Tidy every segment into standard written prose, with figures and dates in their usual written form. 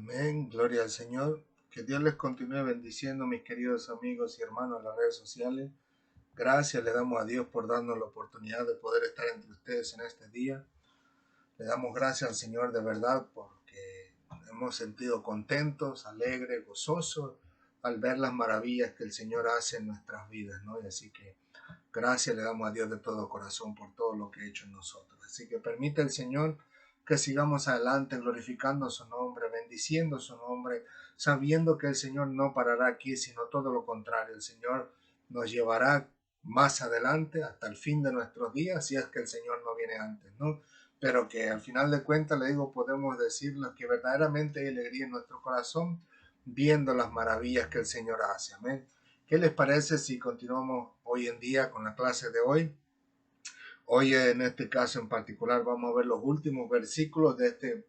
Amén, gloria al Señor. Que Dios les continúe bendiciendo, mis queridos amigos y hermanos en las redes sociales. Gracias le damos a Dios por darnos la oportunidad de poder estar entre ustedes en este día. Le damos gracias al Señor de verdad porque hemos sentido contentos, alegres, gozosos al ver las maravillas que el Señor hace en nuestras vidas, ¿no? Y así que gracias le damos a Dios de todo corazón por todo lo que ha hecho en nosotros. Así que permite el Señor que sigamos adelante glorificando su nombre, bendiciendo su nombre, sabiendo que el Señor no parará aquí, sino todo lo contrario. El Señor nos llevará más adelante hasta el fin de nuestros días, si es que el Señor no viene antes, ¿no? Pero que al final de cuentas, le digo, podemos decirles que verdaderamente hay alegría en nuestro corazón viendo las maravillas que el Señor hace. Amén. ¿Qué les parece si continuamos hoy en día con la clase de hoy? Hoy en este caso en particular vamos a ver los últimos versículos de este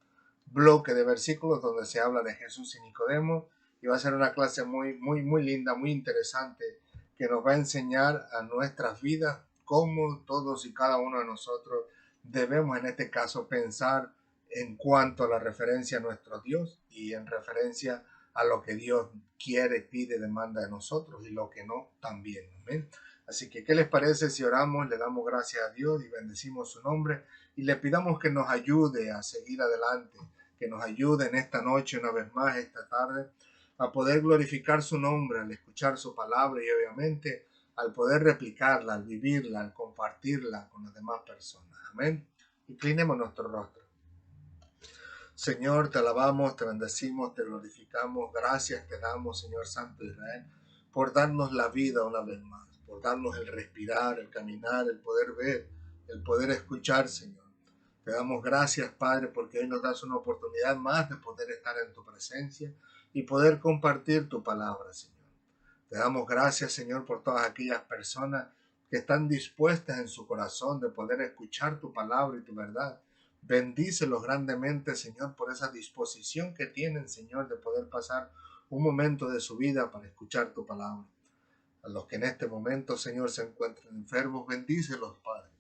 bloque de versículos donde se habla de Jesús y Nicodemo, y va a ser una clase muy linda, muy interesante, que nos va a enseñar a nuestras vidas cómo todos y cada uno de nosotros debemos en este caso pensar en cuanto a la referencia a nuestro Dios y en referencia a lo que Dios quiere, pide, demanda de nosotros y lo que no también. ¿Amén? Así que, ¿qué les parece si oramos, le damos gracias a Dios y bendecimos su nombre y le pidamos que nos ayude a seguir adelante, que nos ayude en esta noche, una vez más, esta tarde, a poder glorificar su nombre, al escuchar su palabra y obviamente al poder replicarla, al vivirla, al compartirla con las demás personas? Amén. Inclinemos nuestro rostro. Señor, te alabamos, te bendecimos, te glorificamos. Gracias te damos, Señor Santo de Israel, por darnos la vida una vez más, por darnos el respirar, el caminar, el poder ver, el poder escuchar, Señor. Te damos gracias, Padre, porque hoy nos das una oportunidad más de poder estar en tu presencia y poder compartir tu palabra, Señor. Te damos gracias, Señor, por todas aquellas personas que están dispuestas en su corazón de poder escuchar tu palabra y tu verdad. Bendícelos grandemente, Señor, por esa disposición que tienen, Señor, de poder pasar un momento de su vida para escuchar tu palabra. A los que en este momento, Señor, se encuentran enfermos, bendícelos, Padre.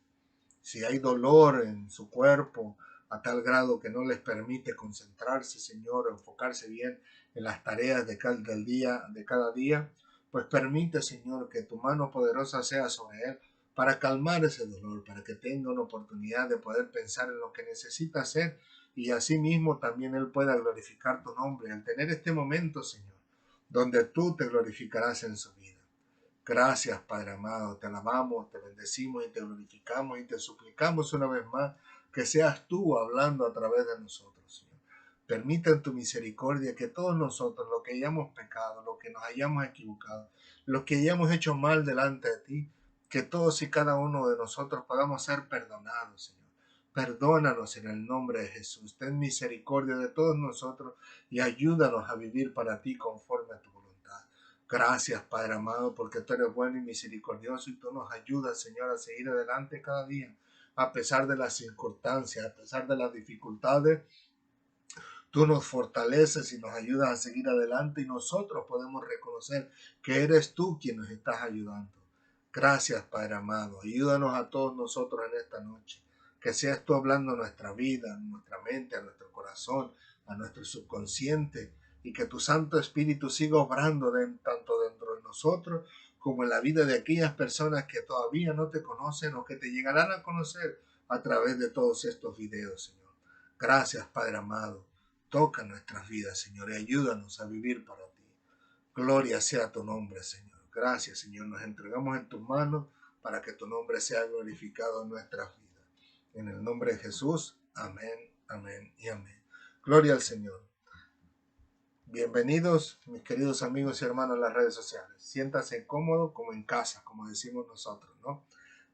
Si hay dolor en su cuerpo a tal grado que no les permite concentrarse, Señor, o enfocarse bien en las tareas del día, de cada día, pues permite, Señor, que tu mano poderosa sea sobre él para calmar ese dolor, para que tenga una oportunidad de poder pensar en lo que necesita hacer y asimismo también él pueda glorificar tu nombre al tener este momento, Señor, donde tú te glorificarás en su vida. Gracias, Padre amado, te alabamos, te bendecimos y te glorificamos y te suplicamos una vez más que seas tú hablando a través de nosotros, Señor. Permita en tu misericordia que todos nosotros, lo que hayamos pecado, lo que nos hayamos equivocado, lo que hayamos hecho mal delante de ti, que todos y cada uno de nosotros podamos ser perdonados, Señor. Perdónanos en el nombre de Jesús. Ten misericordia de todos nosotros y ayúdanos a vivir para ti conforme a tu voluntad. Gracias, Padre amado, porque tú eres bueno y misericordioso y tú nos ayudas, Señor, a seguir adelante cada día, a pesar de las circunstancias, a pesar de las dificultades. Tú nos fortaleces y nos ayudas a seguir adelante y nosotros podemos reconocer que eres tú quien nos estás ayudando. Gracias, Padre amado. Ayúdanos a todos nosotros en esta noche. Que seas tú hablando a nuestra vida, a nuestra mente, a nuestro corazón, a nuestro subconsciente y que tu Santo Espíritu siga obrando tanto dentro de nosotros como en la vida de aquellas personas que todavía no te conocen o que te llegarán a conocer a través de todos estos videos, Señor. Gracias, Padre amado. Toca nuestras vidas, Señor, y ayúdanos a vivir para ti. Gloria sea tu nombre, Señor. Gracias, Señor. Nos entregamos en tus manos para que tu nombre sea glorificado en nuestras vidas. En el nombre de Jesús, amén, amén y amén. Gloria al Señor. Bienvenidos, mis queridos amigos y hermanos en las redes sociales. Siéntase cómodo como en casa, como decimos nosotros, ¿no?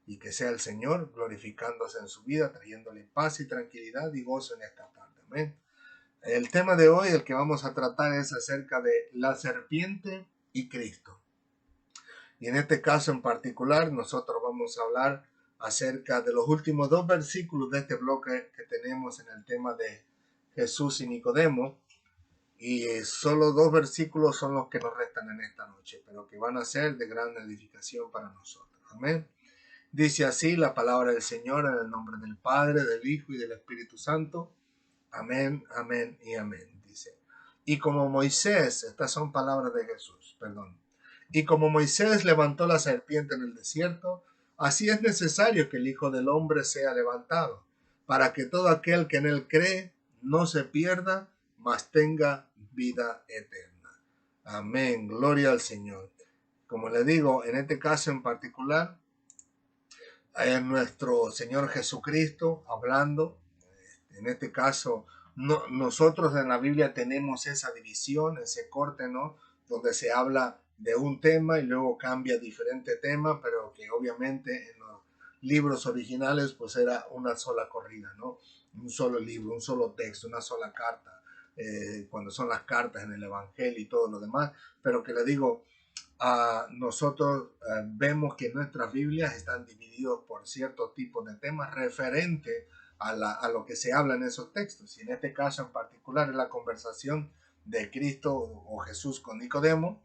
Y que sea el Señor glorificándose en su vida, trayéndole paz y tranquilidad y gozo en esta tarde. Amén. El tema de hoy, el que vamos a tratar, es acerca de la serpiente y Cristo. Y en este caso en particular, nosotros vamos a hablar acerca de los últimos dos versículos de este bloque que tenemos en el tema de Jesús y Nicodemo. Y solo dos versículos son los que nos restan en esta noche, pero que van a ser de gran edificación para nosotros. Amén. Dice así la palabra del Señor en el nombre del Padre, del Hijo y del Espíritu Santo. Amén, amén y amén. Dice: Y como Moisés, estas son palabras de Jesús, perdón. Y como Moisés levantó la serpiente en el desierto, así es necesario que el Hijo del Hombre sea levantado, para que todo aquel que en él cree no se pierda, mas tenga vida eterna. Amén. Gloria al Señor. Como le digo, en este caso en particular, es nuestro Señor Jesucristo hablando. En este caso, nosotros en la Biblia tenemos esa división, ese corte, ¿no? Donde se habla de un tema y luego cambia a diferente tema, pero que obviamente en los libros originales pues era una sola corrida, ¿no? Un solo libro, un solo texto, una sola carta, cuando son las cartas en el Evangelio y todo lo demás, pero que le digo, nosotros vemos que nuestras Biblias están divididas por ciertos tipos de temas referentes a lo que se habla en esos textos. Y en este caso en particular es la conversación de Cristo o Jesús con Nicodemo.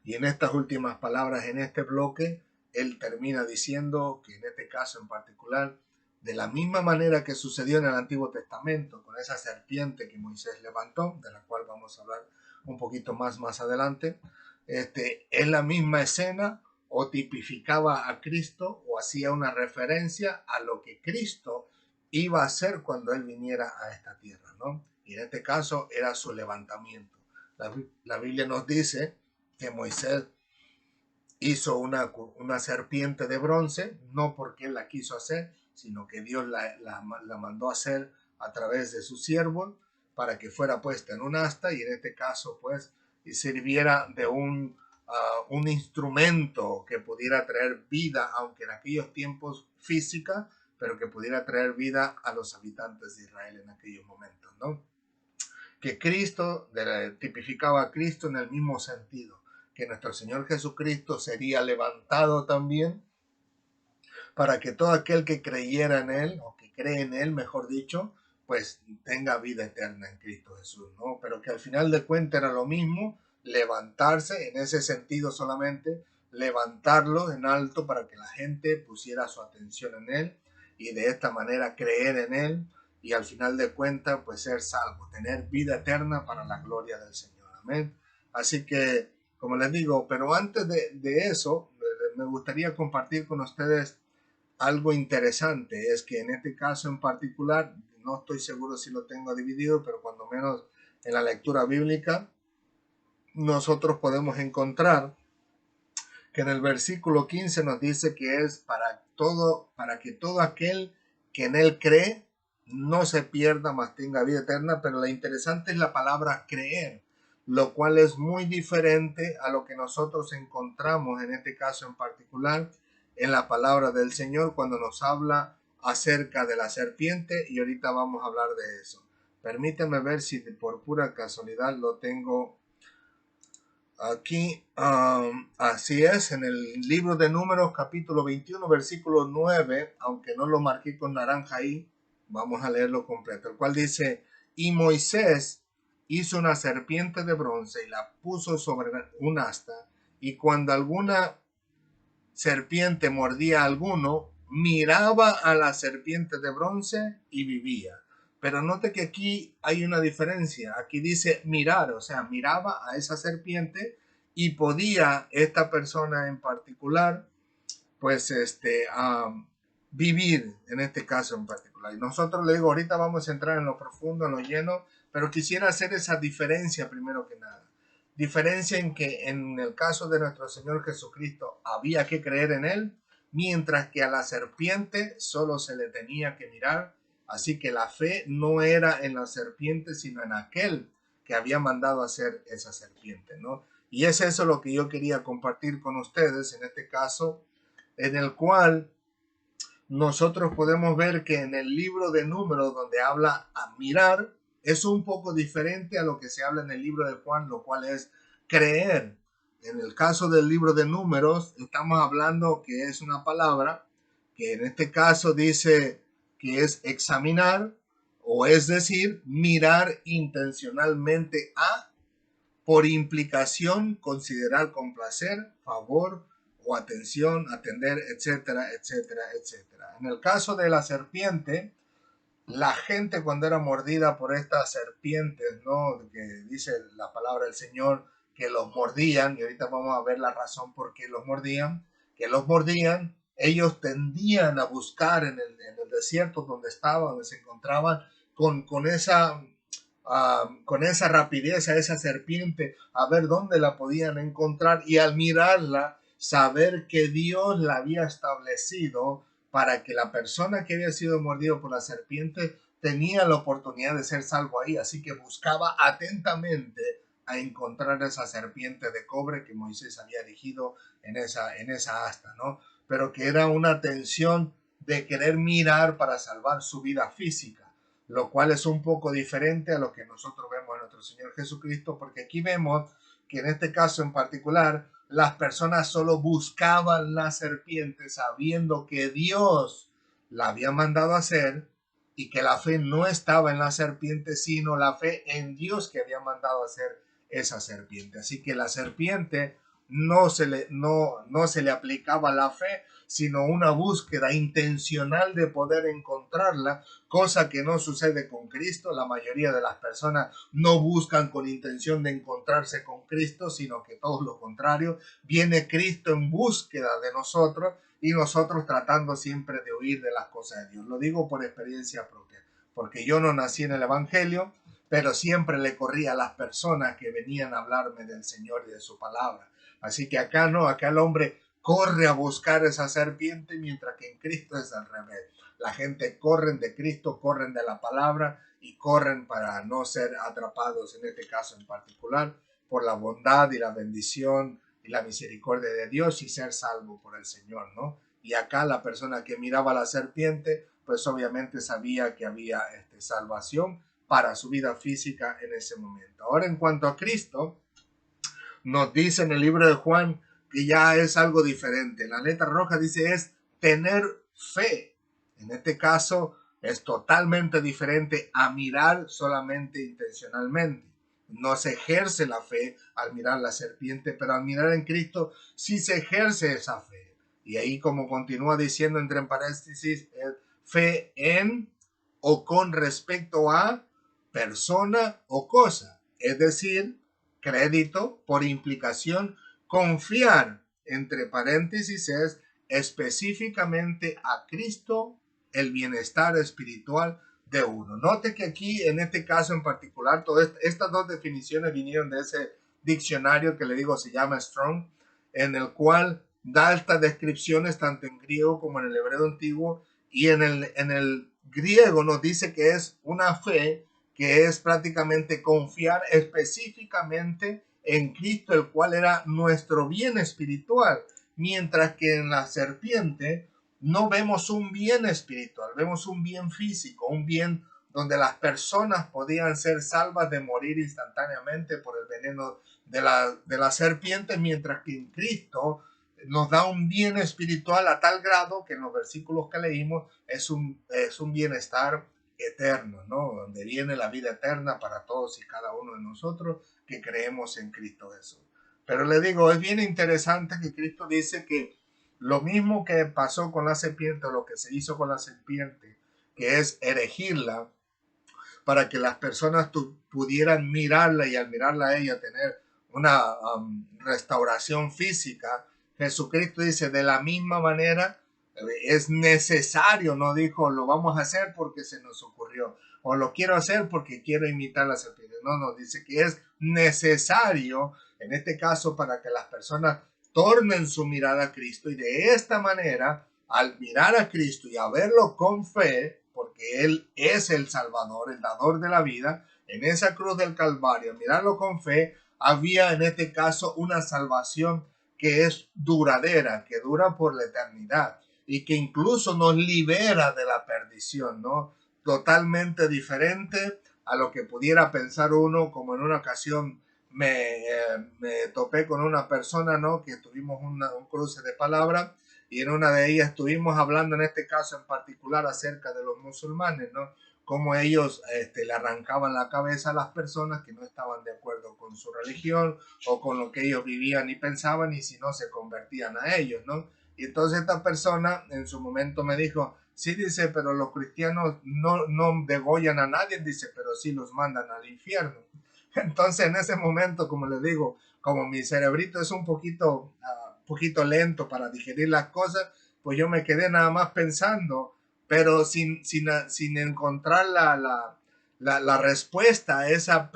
Y en estas últimas palabras, en este bloque, él termina diciendo que en este caso en particular, de la misma manera que sucedió en el Antiguo Testamento, con esa serpiente que Moisés levantó, de la cual vamos a hablar un poquito más adelante, es la misma escena o tipificaba a Cristo o hacía una referencia a lo que Cristo iba a hacer cuando él viniera a esta tierra, ¿no? Y en este caso era su levantamiento. La Biblia nos dice que Moisés hizo una serpiente de bronce, no porque él la quiso hacer, sino que Dios la mandó a hacer a través de su siervo para que fuera puesta en un asta y en este caso pues sirviera de un instrumento que pudiera traer vida, aunque en aquellos tiempos física, pero que pudiera traer vida a los habitantes de Israel en aquellos momentos, ¿no? Que Cristo tipificaba a Cristo en el mismo sentido, que nuestro Señor Jesucristo sería levantado también para que todo aquel que creyera en Él, o que cree en Él, mejor dicho, pues tenga vida eterna en Cristo Jesús, ¿no? Pero que al final de cuentas era lo mismo, levantarse, en ese sentido solamente, levantarlo en alto para que la gente pusiera su atención en Él y de esta manera creer en Él y al final de cuentas pues ser salvo, tener vida eterna para la gloria del Señor. Amén. Así que, como les digo, pero antes de eso, me gustaría compartir con ustedes algo interesante. Es que en este caso en particular, no estoy seguro si lo tengo dividido, pero cuando menos en la lectura bíblica, nosotros podemos encontrar que en el versículo 15 nos dice que es para que todo aquel que en él cree no se pierda, mas tenga vida eterna. Pero lo interesante es la palabra creer, lo cual es muy diferente a lo que nosotros encontramos en este caso en particular en la palabra del Señor cuando nos habla acerca de la serpiente, y ahorita vamos a hablar de eso. Permíteme ver si por pura casualidad lo tengo aquí. Así es, en el libro de Números capítulo 21 versículo 9, aunque no lo marqué con naranja ahí, vamos a leerlo completo, el cual dice: y Moisés hizo una serpiente de bronce y la puso sobre un asta, y cuando alguna serpiente mordía a alguno, miraba a la serpiente de bronce y vivía. Pero note que aquí hay una diferencia. Aquí dice mirar, o sea, miraba a esa serpiente y podía esta persona en particular, pues, vivir en este caso en particular. Y nosotros le digo, ahorita vamos a entrar en lo profundo, en lo lleno, pero quisiera hacer esa diferencia primero que nada. Diferencia en que en el caso de nuestro Señor Jesucristo había que creer en Él, mientras que a la serpiente solo se le tenía que mirar. Así que la fe no era en la serpiente, sino en aquel que había mandado hacer esa serpiente, ¿no? Y es eso lo que yo quería compartir con ustedes en este caso, en el cual nosotros podemos ver que en el libro de Números, donde habla a mirar, es un poco diferente a lo que se habla en el libro de Juan, lo cual es creer. En el caso del libro de Números, estamos hablando que es una palabra que en este caso dice que es examinar, o es decir, mirar intencionalmente a, por implicación, considerar con placer, favor o atención, atender, etcétera, etcétera, etcétera. En el caso de la serpiente, la gente cuando era mordida por estas serpientes, ¿no? Que dice la palabra del Señor, que los mordían, y ahorita vamos a ver la razón por qué los mordían, que los mordían, ellos tendían a buscar en el desierto donde estaban, donde se encontraban, con esa con esa rapidez a esa serpiente, a ver dónde la podían encontrar y al mirarla, saber que Dios la había establecido para que la persona que había sido mordido por la serpiente tenía la oportunidad de ser salvo ahí. Así que buscaba atentamente a encontrar esa serpiente de cobre que Moisés había erigido en esa asta, ¿no? Pero que era una tensión de querer mirar para salvar su vida física, lo cual es un poco diferente a lo que nosotros vemos en nuestro Señor Jesucristo, porque aquí vemos que en este caso en particular, las personas solo buscaban la serpiente sabiendo que Dios la había mandado a hacer y que la fe no estaba en la serpiente, sino la fe en Dios que había mandado a hacer esa serpiente. Así que la serpiente no se le aplicaba la fe, sino una búsqueda intencional de poder encontrarla, cosa que no sucede con Cristo. La mayoría de las personas no buscan con intención de encontrarse con Cristo, sino que todo lo contrario, viene Cristo en búsqueda de nosotros y nosotros tratando siempre de huir de las cosas de Dios. Lo digo por experiencia propia, porque yo no nací en el Evangelio, pero siempre le corría a las personas que venían a hablarme del Señor y de su palabra. Así que acá no, acá el hombre corre a buscar esa serpiente, mientras que en Cristo es al revés. La gente corren de Cristo, corren de la palabra y corren para no ser atrapados, en este caso en particular, por la bondad y la bendición y la misericordia de Dios y ser salvo por el Señor, ¿no? Y acá la persona que miraba a la serpiente, pues obviamente sabía que había salvación para su vida física en ese momento. Ahora, en cuanto a Cristo, nos dice en el libro de Juan que ya es algo diferente. La letra roja dice es tener fe. En este caso es totalmente diferente a mirar solamente intencionalmente. No se ejerce la fe al mirar la serpiente, pero al mirar en Cristo sí se ejerce esa fe. Y ahí, como continúa diciendo entre paréntesis, fe en o con respecto a persona o cosa. Es decir, crédito, por implicación, confiar, entre paréntesis, es específicamente a Cristo el bienestar espiritual de uno. Note que aquí, en este caso en particular, todas estas dos definiciones vinieron de ese diccionario que le digo se llama Strong, en el cual da estas descripciones tanto en griego como en el hebreo antiguo, y en el griego nos dice que es una fe que es prácticamente confiar específicamente en Cristo, el cual era nuestro bien espiritual, mientras que en la serpiente no vemos un bien espiritual, vemos un bien físico, un bien donde las personas podían ser salvas de morir instantáneamente por el veneno de la serpiente, mientras que en Cristo nos da un bien espiritual a tal grado que en los versículos que leímos es un bienestar eterno, ¿no? Donde viene la vida eterna para todos y cada uno de nosotros que creemos en Cristo Jesús. Pero le digo, es bien interesante que Cristo dice que lo mismo que pasó con la serpiente, o lo que se hizo con la serpiente, que es erigirla para que las personas pudieran mirarla y al mirarla a ella tener una restauración física. Jesucristo dice, de la misma manera es necesario, no dijo lo vamos a hacer porque se nos ocurrió o lo quiero hacer porque quiero imitar la serpiente. No, nos dice que es necesario en este caso para que las personas tornen su mirada a Cristo y de esta manera, al mirar a Cristo y a verlo con fe, porque Él es el Salvador, el dador de la vida, en esa cruz del Calvario, mirarlo con fe, había en este caso una salvación que es duradera, que dura por la eternidad y que incluso nos libera de la perdición, ¿no? Totalmente diferente a lo que pudiera pensar uno, como en una ocasión me topé con una persona, ¿no? Que tuvimos un cruce de palabras y en una de ellas estuvimos hablando en este caso en particular acerca de los musulmanes, ¿no? Cómo ellos le arrancaban la cabeza a las personas que no estaban de acuerdo con su religión o con lo que ellos vivían y pensaban y si no se convertían a ellos, ¿no? Y entonces esta persona en su momento me dijo, Sí, dice, pero los cristianos no degollan a nadie, dice, pero sí los mandan al infierno. Entonces, en ese momento, como les digo, como mi cerebrito es un poquito lento para digerir las cosas, pues yo me quedé nada más pensando, pero sin encontrar la respuesta a esa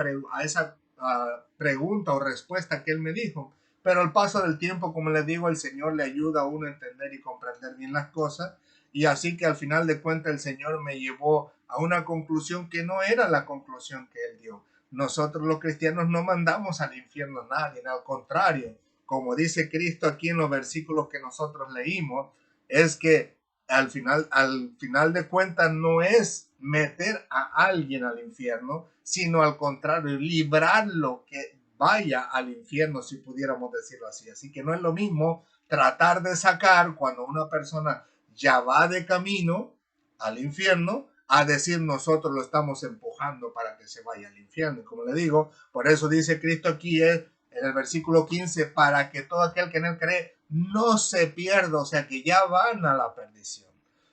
pregunta o respuesta que él me dijo. Pero al paso del tiempo, como les digo, el Señor le ayuda a uno a entender y comprender bien las cosas. Y así que al final de cuentas el Señor me llevó a una conclusión que no era la conclusión que Él dio. Nosotros los cristianos no mandamos al infierno a nadie, al contrario, como dice Cristo aquí en los versículos que nosotros leímos, es que al final de cuentas no es meter a alguien al infierno, sino al contrario, librarlo que vaya al infierno, si pudiéramos decirlo así. Así que no es lo mismo tratar de sacar cuando una persona ya va de camino al infierno a decir nosotros lo estamos empujando para que se vaya al infierno. Como le digo, por eso dice Cristo aquí en el versículo 15, para que todo aquel que en él cree no se pierda, o sea que ya van a la perdición.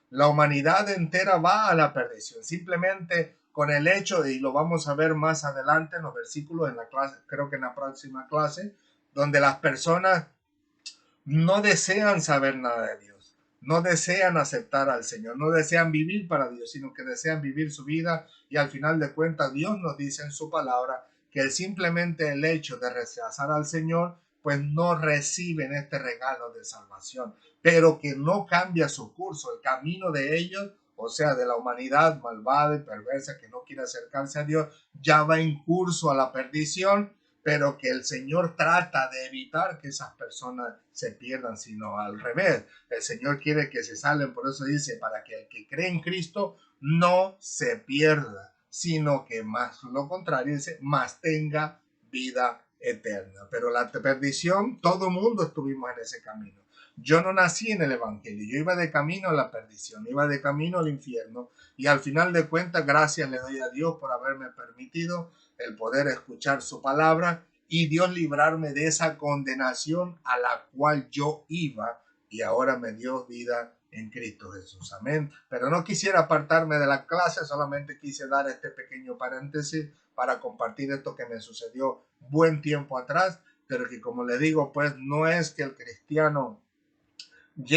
La humanidad entera va a la perdición, simplemente con el hecho, y lo vamos a ver más adelante en los versículos en la clase, creo que en la próxima clase, donde las personas no desean saber nada de Dios, no desean aceptar al Señor, no desean vivir para Dios, sino que desean vivir su vida, y al final de cuentas Dios nos dice en su palabra que simplemente el hecho de rechazar al Señor, pues no reciben este regalo de salvación, pero que no cambia su curso, el camino de ellos, o sea, de la humanidad malvada y perversa que no quiere acercarse a Dios, ya va en curso a la perdición, pero que el Señor trata de evitar que esas personas se pierdan, sino al revés. El Señor quiere que se salven, por eso dice, para que el que cree en Cristo no se pierda, sino que más lo contrario, dice, más tenga vida eterna. Pero la perdición, todo mundo estuvimos en ese camino. Yo no nací en el Evangelio, yo iba de camino a la perdición, iba de camino al infierno, y al final de cuentas, gracias le doy a Dios por haberme permitido el poder escuchar su palabra y Dios librarme de esa condenación a la cual yo iba, y ahora me dio vida en Cristo Jesús. Amén. Pero no quisiera apartarme de la clase, solamente quise dar este pequeño paréntesis para compartir esto que me sucedió buen tiempo atrás, pero que, como le digo, pues no es que el cristiano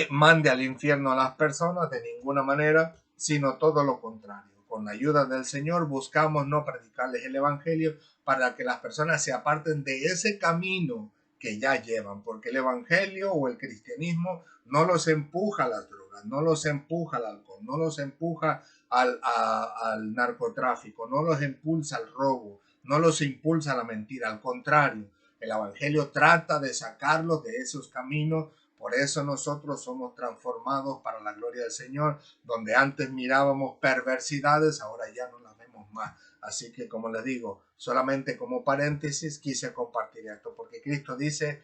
mande al infierno a las personas de ninguna manera, sino todo lo contrario. Con la ayuda del Señor buscamos no predicarles el Evangelio para que las personas se aparten de ese camino que ya llevan, porque el Evangelio o el cristianismo no los empuja a las drogas, no los empuja al alcohol, no los empuja al narcotráfico, no los impulsa al robo, no los impulsa a la mentira, al contrario, el Evangelio trata de sacarlos de esos caminos. Por eso nosotros somos transformados para la gloria del Señor, donde antes mirábamos perversidades, ahora ya no las vemos más. Así que, como les digo, solamente como paréntesis quise compartir esto, porque Cristo dice,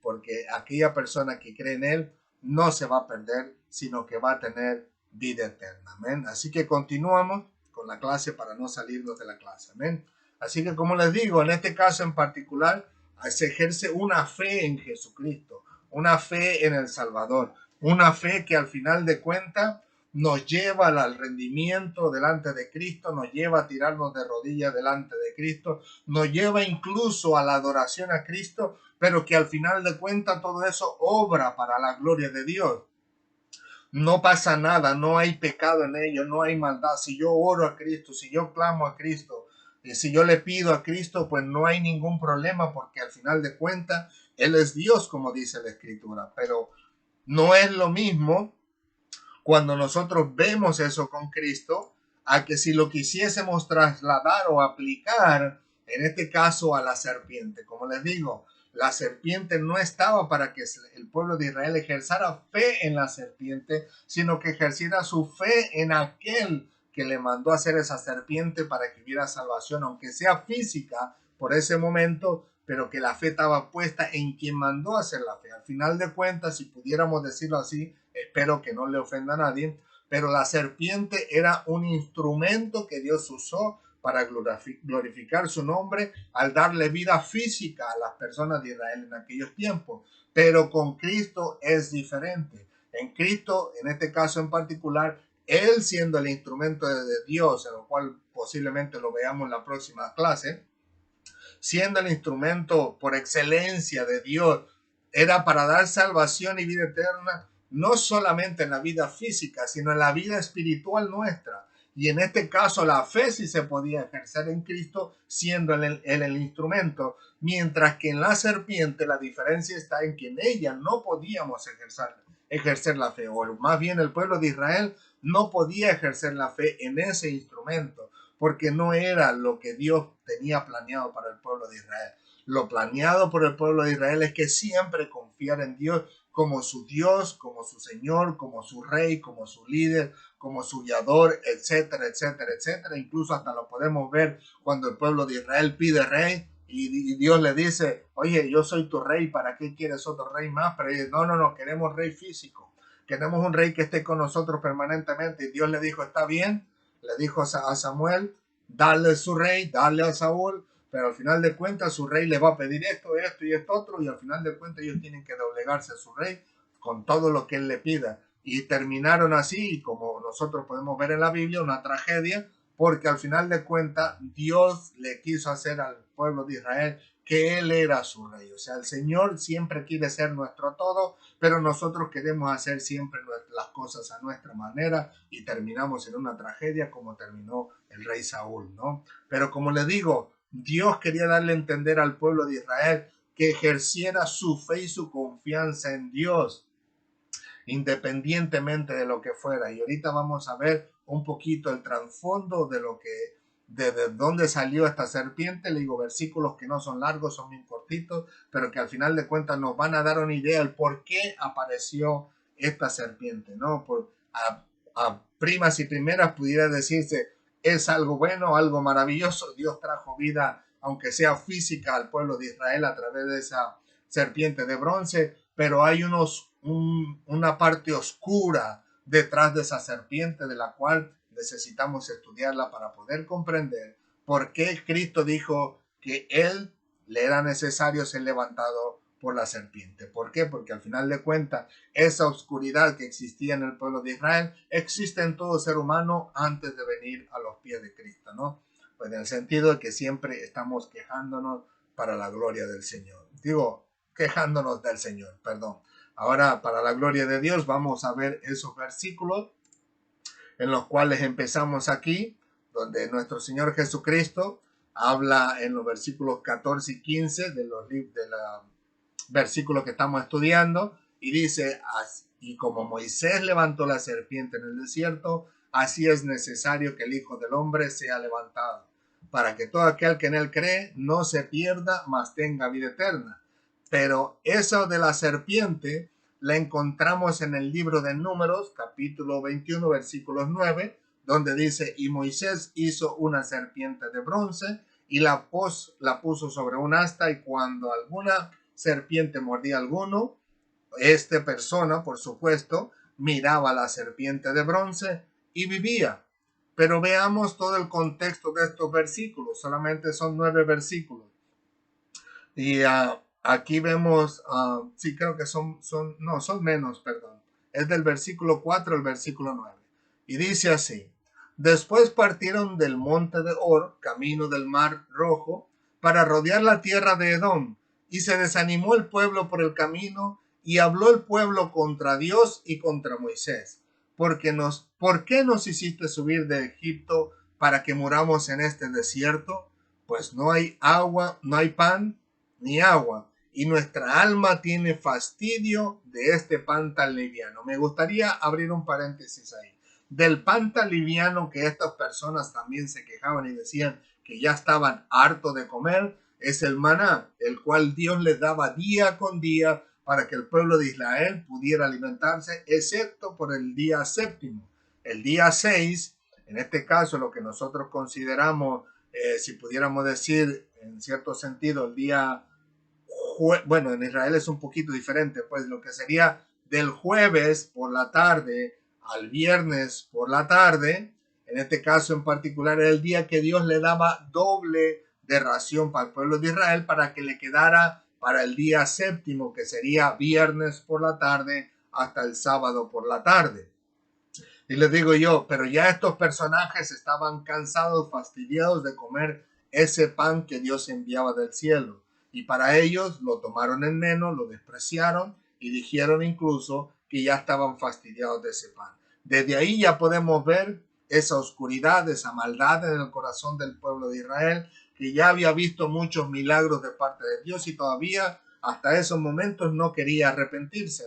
porque aquella persona que cree en Él no se va a perder, sino que va a tener vida eterna. Amén. Así que continuamos con la clase para no salirnos de la clase. Amén. Así que, como les digo, en este caso en particular, se ejerce una fe en Jesucristo, una fe en el Salvador, una fe que al final de cuentas nos lleva al rendimiento delante de Cristo, nos lleva a tirarnos de rodillas delante de Cristo, nos lleva incluso a la adoración a Cristo, pero que al final de cuentas todo eso obra para la gloria de Dios. No pasa nada, no hay pecado en ello, no hay maldad. Si yo oro a Cristo, si yo clamo a Cristo, si yo le pido a Cristo, pues no hay ningún problema, porque al final de cuentas Él es Dios, como dice la Escritura. Pero no es lo mismo cuando nosotros vemos eso con Cristo, a que si lo quisiésemos trasladar o aplicar, en este caso a la serpiente. Como les digo, la serpiente no estaba para que el pueblo de Israel ejerciera fe en la serpiente, sino que ejerciera su fe en aquel que le mandó a hacer esa serpiente para que hubiera salvación, aunque sea física por ese momento, pero que la fe estaba puesta en quien mandó a hacer la fe. Al final de cuentas, si pudiéramos decirlo así, espero que no le ofenda a nadie, pero la serpiente era un instrumento que Dios usó para glorificar su nombre al darle vida física a las personas de Israel en aquellos tiempos. Pero con Cristo es diferente. En Cristo, en este caso en particular, Él siendo el instrumento de Dios, en lo cual posiblemente lo veamos en la próxima clase, siendo el instrumento por excelencia de Dios, era para dar salvación y vida eterna, no solamente en la vida física, sino en la vida espiritual nuestra. Y en este caso la fe sí se podía ejercer en Cristo siendo él el instrumento, mientras que en la serpiente la diferencia está en que en ella no podíamos ejercer la fe, o más bien el pueblo de Israel no podía ejercer la fe en ese instrumento, porque no era lo que Dios tenía planeado para el pueblo de Israel. Lo planeado por el pueblo de Israel es que siempre confiar en Dios como su Dios, como su Señor, como su Rey, como su líder, como su guiador, etcétera, etcétera, etcétera. Incluso hasta lo podemos ver cuando el pueblo de Israel pide rey y Dios le dice, oye, yo soy tu rey, ¿para qué quieres otro rey más? Pero ellos, no, queremos rey físico. Queremos un rey que esté con nosotros permanentemente. Y Dios le dijo, está bien, le dijo a Samuel, darle su rey, darle a Saúl, pero al final de cuentas su rey le va a pedir esto, esto y esto otro, y al final de cuentas ellos tienen que doblegarse a su rey con todo lo que él le pida. Y terminaron así, como nosotros podemos ver en la Biblia, una tragedia, porque al final de cuentas Dios le quiso hacer al pueblo de Israel que Él era su rey. O sea, el Señor siempre quiere ser nuestro todo, pero nosotros queremos hacer siempre las cosas a nuestra manera y terminamos en una tragedia como terminó el rey Saúl, ¿no? Pero como le digo, Dios quería darle a entender al pueblo de Israel que ejerciera su fe y su confianza en Dios, independientemente de lo que fuera. Y ahorita vamos a ver un poquito el trasfondo de lo que, de dónde salió esta serpiente. Le digo versículos que no son largos, son bien cortitos, pero que al final de cuentas nos van a dar una idea del por qué apareció esta serpiente, ¿no? A primas y primeras pudiera decirse, es algo bueno, algo maravilloso. Dios trajo vida, aunque sea física, al pueblo de Israel a través de esa serpiente de bronce, pero hay una parte oscura detrás de esa serpiente, de la cual necesitamos estudiarla para poder comprender por qué Cristo dijo que Él le era necesario ser levantado por la serpiente. ¿Por qué? Porque al final de cuentas, esa oscuridad que existía en el pueblo de Israel existe en todo ser humano antes de venir a los pies de Cristo, ¿no? Pues en el sentido de que siempre estamos quejándonos para la gloria del Señor. Digo, quejándonos del Señor, perdón. Ahora, para la gloria de Dios, vamos a ver esos versículos en los cuales empezamos aquí, donde nuestro Señor Jesucristo habla en los versículos 14 y 15 de los versículos que estamos estudiando, y dice, y como Moisés levantó la serpiente en el desierto, así es necesario que el Hijo del Hombre sea levantado, para que todo aquel que en él cree no se pierda, mas tenga vida eterna. Pero eso de la serpiente la encontramos en el libro de Números, capítulo 21, versículos 9, donde dice, y Moisés hizo una serpiente de bronce y la puso sobre un asta, y cuando alguna serpiente mordía a alguno, esta persona, por supuesto, miraba a la serpiente de bronce y vivía. Pero veamos todo el contexto de estos versículos, solamente son 9 versículos. Y aquí vemos, sí creo que son menos, perdón. Es del versículo 4 al versículo 9. Y dice así, después partieron del monte de Hor, camino del mar Rojo, para rodear la tierra de Edom, y se desanimó el pueblo por el camino, y habló el pueblo contra Dios y contra Moisés. ¿Por qué nos hiciste subir de Egipto para que muramos en este desierto? Pues no hay agua, no hay pan ni agua, y nuestra alma tiene fastidio de este pan tan liviano. Me gustaría abrir un paréntesis ahí. Del pan tan liviano que estas personas también se quejaban y decían que ya estaban hartos de comer, es el maná, el cual Dios les daba día con día para que el pueblo de Israel pudiera alimentarse, excepto por el día séptimo. El día 6, en este caso lo que nosotros consideramos, si pudiéramos decir en cierto sentido, el día bueno, en Israel es un poquito diferente, pues lo que sería del jueves por la tarde al viernes por la tarde, en este caso en particular era el día que Dios le daba doble de ración para el pueblo de Israel para que le quedara para el día séptimo, que sería viernes por la tarde hasta el sábado por la tarde. Y les digo yo, pero ya estos personajes estaban cansados, fastidiados de comer ese pan que Dios enviaba del cielo. Y para ellos lo tomaron en menos, lo despreciaron y dijeron incluso que ya estaban fastidiados de ese pan. Desde ahí ya podemos ver esa oscuridad, esa maldad en el corazón del pueblo de Israel, que ya había visto muchos milagros de parte de Dios y todavía hasta esos momentos no quería arrepentirse,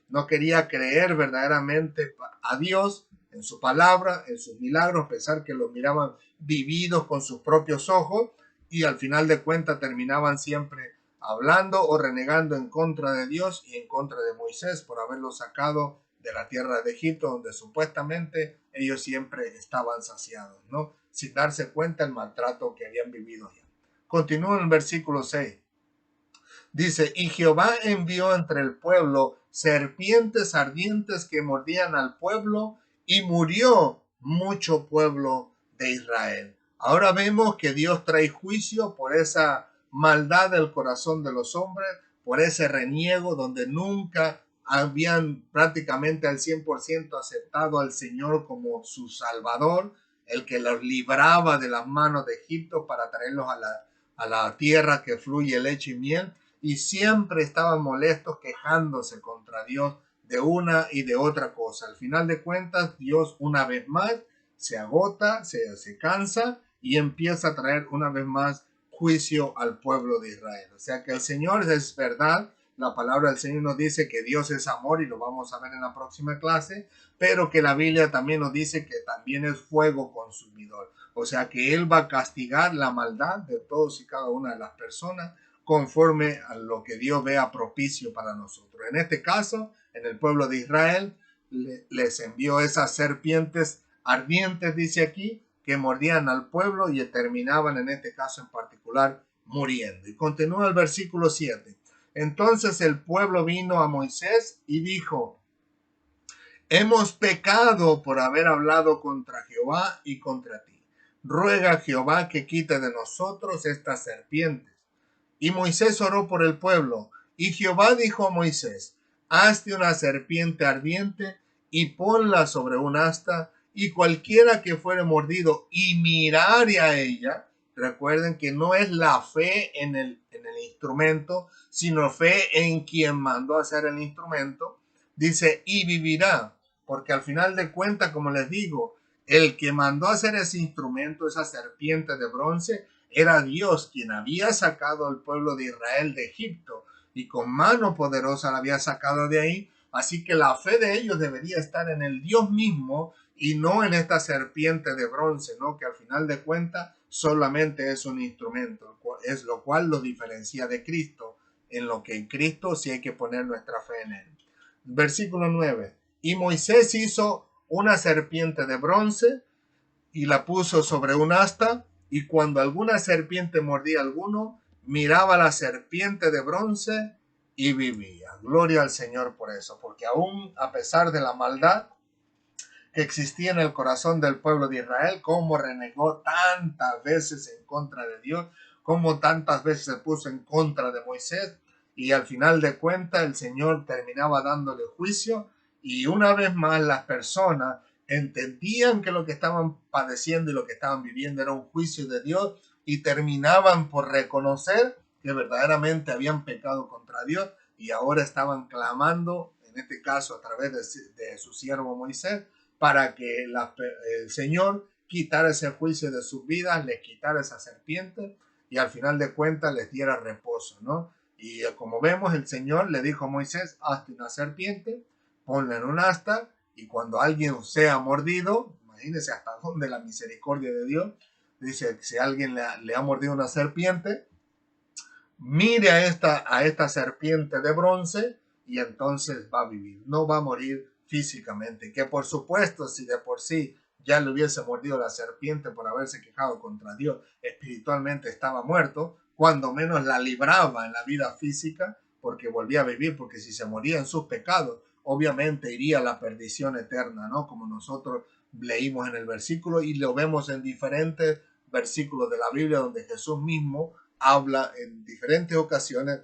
no quería creer verdaderamente a Dios en su palabra, en sus milagros, pensar que los miraban vividos con sus propios ojos y al final de cuentas terminaban siempre hablando o renegando en contra de Dios y en contra de Moisés por haberlo sacado de la tierra de Egipto, donde supuestamente ellos siempre estaban saciados, ¿no? Sin darse cuenta del maltrato que habían vivido ya. Continúa en el versículo 6. Dice, y Jehová envió entre el pueblo serpientes ardientes que mordían al pueblo y murió mucho pueblo de Israel. Ahora vemos que Dios trae juicio por esa maldad del corazón de los hombres, por ese reniego donde nunca habían prácticamente al 100% aceptado al Señor como su Salvador, el que los libraba de las manos de Egipto para traerlos a la tierra que fluye leche y miel, y siempre estaban molestos quejándose contra Dios de una y de otra cosa. Al final de cuentas, Dios una vez más se agota, se cansa y empieza a traer una vez más juicio al pueblo de Israel. O sea que el Señor es verdad, la palabra del Señor nos dice que Dios es amor y lo vamos a ver en la próxima clase, pero que la Biblia también nos dice que también es fuego consumidor. O sea que Él va a castigar la maldad de todos y cada una de las personas conforme a lo que Dios vea propicio para nosotros. En este caso, en el pueblo de Israel, les envió esas serpientes ardientes, dice aquí, que mordían al pueblo y terminaban en este caso en particular muriendo. Y continúa el versículo 7. Entonces el pueblo vino a Moisés y dijo, hemos pecado por haber hablado contra Jehová y contra ti. Ruega a Jehová que quite de nosotros estas serpientes. Y Moisés oró por el pueblo. Y Jehová dijo a Moisés, hazte una serpiente ardiente y ponla sobre un asta, y cualquiera que fuere mordido y mirare a ella, recuerden que no es la fe en el instrumento, sino fe en quien mandó a hacer el instrumento, dice, y vivirá, porque al final de cuentas, como les digo, el que mandó a hacer ese instrumento, esa serpiente de bronce, era Dios quien había sacado al pueblo de Israel de Egipto y con mano poderosa la había sacado de ahí. Así que la fe de ellos debería estar en el Dios mismo y no en esta serpiente de bronce, ¿no? Que al final de cuentas solamente es un instrumento, es lo cual lo diferencia de Cristo, en lo que en Cristo sí hay que poner nuestra fe en él. Versículo 9. Y Moisés hizo una serpiente de bronce y la puso sobre un asta, y cuando alguna serpiente mordía a alguno, miraba la serpiente de bronce y vivía. Gloria al Señor por eso, porque aún a pesar de la maldad que existía en el corazón del pueblo de Israel, como renegó tantas veces en contra de Dios, como tantas veces se puso en contra de Moisés, y al final de cuentas el Señor terminaba dándole juicio, y una vez más las personas entendían que lo que estaban padeciendo y lo que estaban viviendo era un juicio de Dios y terminaban por reconocer que verdaderamente habían pecado contra Dios y ahora estaban clamando, en este caso a través de su siervo Moisés, para que el Señor quitara ese juicio de sus vidas, les quitara esa serpiente y al final de cuentas les diera reposo, ¿no? Y como vemos, el Señor le dijo a Moisés, hazte una serpiente, ponla en un asta, y cuando alguien sea mordido, imagínense hasta dónde la misericordia de Dios, dice que si alguien le ha mordido una serpiente, mire a esta serpiente de bronce y entonces va a vivir, no va a morir físicamente, que por supuesto si de por sí ya le hubiese mordido la serpiente por haberse quejado contra Dios, espiritualmente estaba muerto, cuando menos la libraba en la vida física porque volvía a vivir, porque si se moría en sus pecados, obviamente iría a la perdición eterna, ¿no? Como nosotros leímos en el versículo y lo vemos en diferentes versículos de la Biblia donde Jesús mismo habla en diferentes ocasiones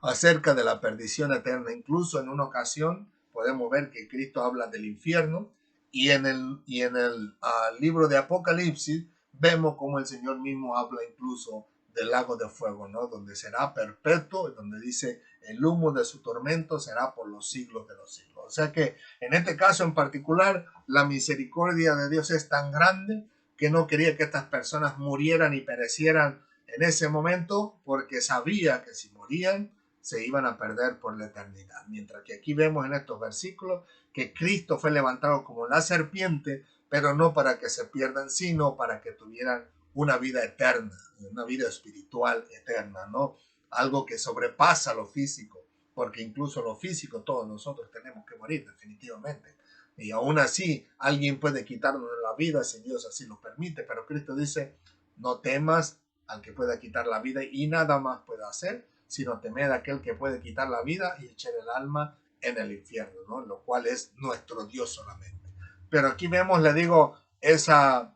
acerca de la perdición eterna. Incluso en una ocasión podemos ver que Cristo habla del infierno y en el libro de Apocalipsis vemos como el Señor mismo habla incluso del lago de fuego, ¿no? Donde será perpetuo y donde dice el humo de su tormento será por los siglos de los siglos. O sea que en este caso en particular la misericordia de Dios es tan grande que no quería que estas personas murieran y perecieran en ese momento porque sabía que si morían se iban a perder por la eternidad. Mientras que aquí vemos en estos versículos que Cristo fue levantado como la serpiente, pero no para que se pierdan, sino para que tuvieran una vida eterna, una vida espiritual eterna, ¿no? Algo que sobrepasa lo físico, porque incluso lo físico todos nosotros tenemos que morir definitivamente. Y aún así, alguien puede quitarnos la vida si Dios así lo permite, pero Cristo dice, no temas al que pueda quitar la vida y nada más puede hacer, sino temer a aquel que puede quitar la vida y echar el alma en el infierno, ¿no? Lo cual es nuestro Dios solamente. Pero aquí vemos, le digo, esa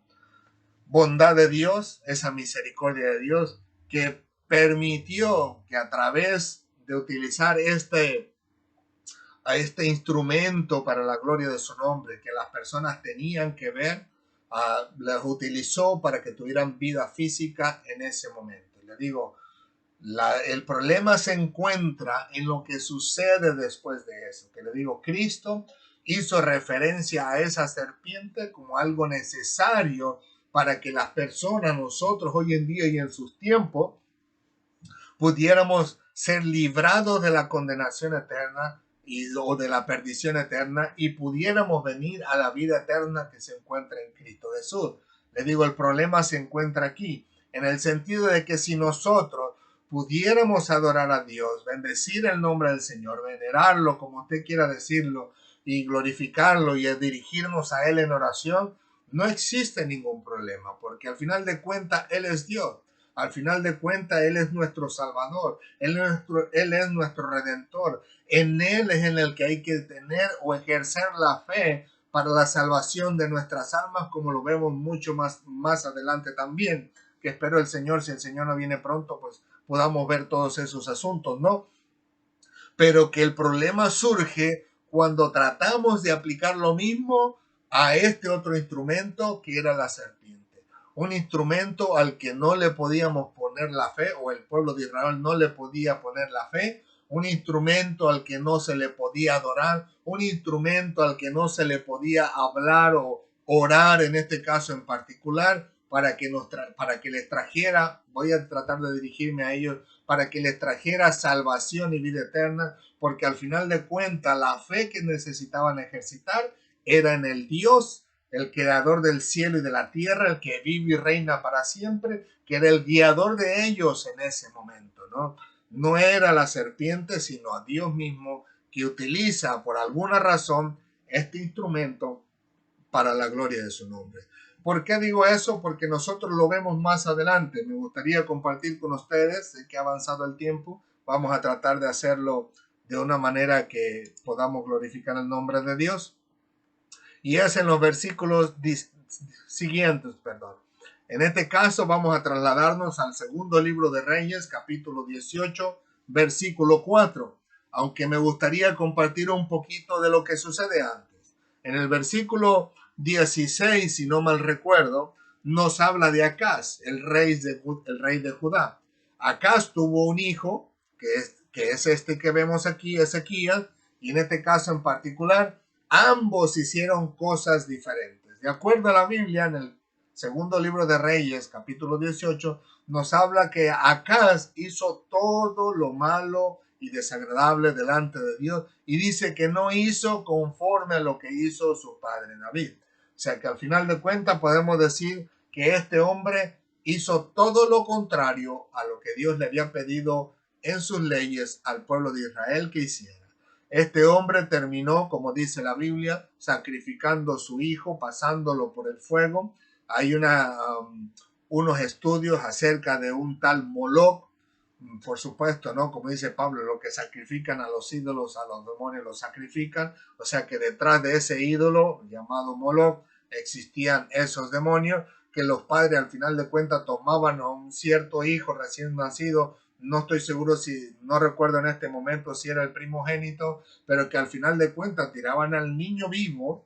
bondad de Dios, esa misericordia de Dios que permitió que a través de utilizar a este instrumento para la gloria de su nombre, que las personas tenían que ver, las utilizó para que tuvieran vida física en ese momento. Le digo, el problema se encuentra en lo que sucede después de eso. Que le digo, Cristo hizo referencia a esa serpiente como algo necesario para que las personas, nosotros hoy en día y en sus tiempos, pudiéramos ser librados de la condenación eterna o de la perdición eterna y pudiéramos venir a la vida eterna que se encuentra en Cristo Jesús. Le digo, el problema se encuentra aquí, en el sentido de que si nosotros pudiéramos adorar a Dios, bendecir el nombre del Señor, venerarlo, como usted quiera decirlo, y glorificarlo y dirigirnos a Él en oración, no existe ningún problema, porque al final de cuentas Él es Dios. Al final de cuentas, Él es nuestro Salvador, Él es nuestro Redentor. En Él es en el que hay que tener o ejercer la fe para la salvación de nuestras almas, como lo vemos mucho más adelante también, que espero el Señor, si el Señor no viene pronto, pues podamos ver todos esos asuntos, ¿no? Pero que el problema surge cuando tratamos de aplicar lo mismo a este otro instrumento que era la serpiente. Un instrumento al que no le podíamos poner la fe, o el pueblo de Israel no le podía poner la fe, un instrumento al que no se le podía adorar, un instrumento al que no se le podía hablar o orar en este caso en particular, para que les trajera, voy a tratar de dirigirme a ellos, para que les trajera salvación y vida eterna, porque al final de cuentas la fe que necesitaban ejercitar era en el Dios, el creador del cielo y de la tierra, el que vive y reina para siempre, que era el guiador de ellos en ese momento, ¿no? No era la serpiente, sino a Dios mismo, que utiliza por alguna razón este instrumento para la gloria de su nombre. ¿Por qué digo eso? Porque nosotros lo vemos más adelante. Me gustaría compartir con ustedes, sé que ha avanzado el tiempo, vamos a tratar de hacerlo de una manera que podamos glorificar el nombre de Dios. Y es en los versículos siguientes, perdón. En este caso vamos a trasladarnos al segundo libro de Reyes, capítulo 18, versículo 4, aunque me gustaría compartir un poquito de lo que sucede antes. En el versículo 16, si no mal recuerdo, nos habla de Acaz, el rey de Judá. Acaz tuvo un hijo, que es este que vemos aquí, Ezequías, y en este caso en particular, ambos hicieron cosas diferentes. De acuerdo a la Biblia, en el segundo libro de Reyes, capítulo 18, nos habla que Acaz hizo todo lo malo y desagradable delante de Dios y dice que no hizo conforme a lo que hizo su padre David. O sea que al final de cuentas podemos decir que este hombre hizo todo lo contrario a lo que Dios le había pedido en sus leyes al pueblo de Israel que hiciera. Este hombre terminó, como dice la Biblia, sacrificando a su hijo, pasándolo por el fuego. Hay unos estudios acerca de un tal Moloch, por supuesto, ¿no? Como dice Pablo, lo que sacrifican a los ídolos, a los demonios los sacrifican. O sea que detrás de ese ídolo llamado Moloch existían esos demonios que los padres al final de cuentas tomaban a un cierto hijo recién nacido no estoy seguro si, no recuerdo en este momento si era el primogénito, pero que al final de cuentas tiraban al niño vivo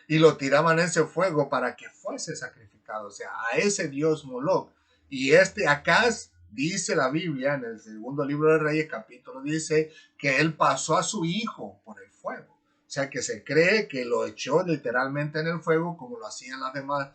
y lo tiraban en ese fuego para que fuese sacrificado, o sea, a ese dios Moloch. Y este Acaz, dice la Biblia en el segundo libro de Reyes, capítulo 16, que él pasó a su hijo por el fuego. O sea, que se cree que lo echó literalmente en el fuego, como lo hacían las demás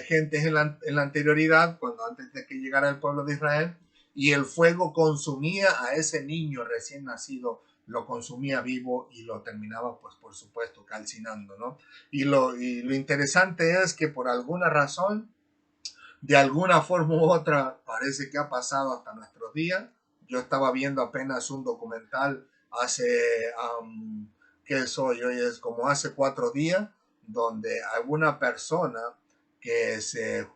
gentes en la anterioridad, cuando antes de que llegara el pueblo de Israel, y el fuego consumía a ese niño recién nacido, lo consumía vivo y lo terminaba, pues por supuesto, calcinando, ¿no? Y lo interesante es que por alguna razón, de alguna forma u otra, parece que ha pasado hasta nuestros días. Yo estaba viendo apenas un documental hace, ¿qué soy? Hoy es como hace 4 días, donde alguna persona que se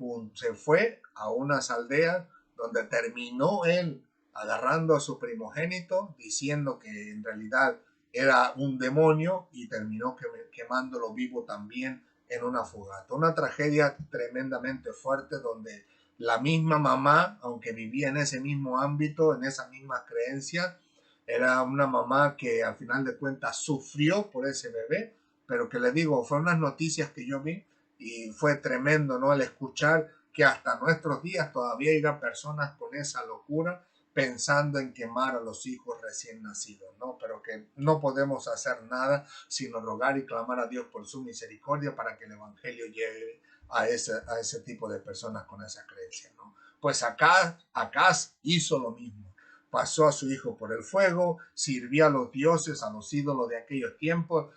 fue a unas aldeas donde terminó él agarrando a su primogénito, diciendo que en realidad era un demonio y terminó quemándolo vivo también en una fogata. Una tragedia tremendamente fuerte donde la misma mamá, aunque vivía en ese mismo ámbito, en esas mismas creencias, era una mamá que al final de cuentas sufrió por ese bebé, pero que le digo, fue unas noticias que yo vi y fue tremendo, ¿no? El escuchar que hasta nuestros días todavía hay personas con esa locura pensando en quemar a los hijos recién nacidos, ¿no? Pero que no podemos hacer nada sino rogar y clamar a Dios por su misericordia para que el evangelio llegue a ese tipo de personas con esa creencia, ¿no? Pues Acaz hizo lo mismo. Pasó a su hijo por el fuego, sirvió a los dioses, a los ídolos de aquellos tiempos,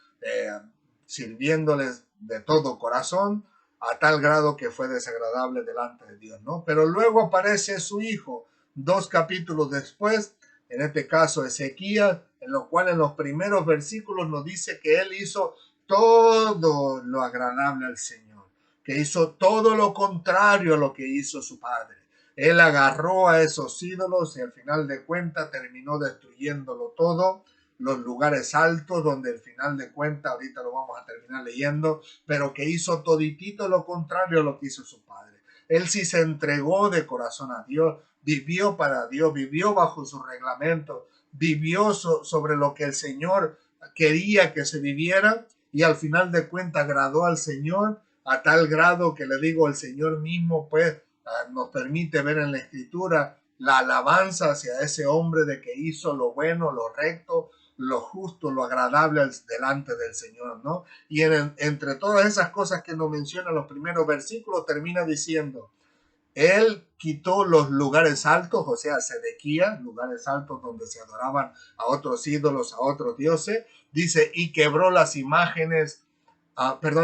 sirviéndoles de todo corazón, a tal grado que fue desagradable delante de Dios, ¿no? Pero luego aparece su hijo, 2 capítulos después, en este caso Ezequías, en lo cual en los primeros versículos nos dice que él hizo todo lo agradable al Señor, que hizo todo lo contrario a lo que hizo su padre. Él agarró a esos ídolos y al final de cuentas terminó destruyéndolo todo, los lugares altos donde al final de cuentas, ahorita lo vamos a terminar leyendo, pero que hizo toditito lo contrario a lo que hizo su padre. Él sí se entregó de corazón a Dios, vivió para Dios, vivió bajo su reglamento, vivió sobre lo que el Señor quería que se viviera y al final de cuentas agradó al Señor a tal grado que le digo, el Señor mismo pues nos permite ver en la Escritura la alabanza hacia ese hombre de que hizo lo bueno, lo recto, lo justo, lo agradable delante del Señor, ¿no? Y entre todas esas cosas que nos menciona en los primeros versículos, termina diciendo, él quitó los lugares altos, o sea, Sedequías, lugares altos donde se adoraban a otros ídolos, a otros dioses, dice, y quebró las imágenes,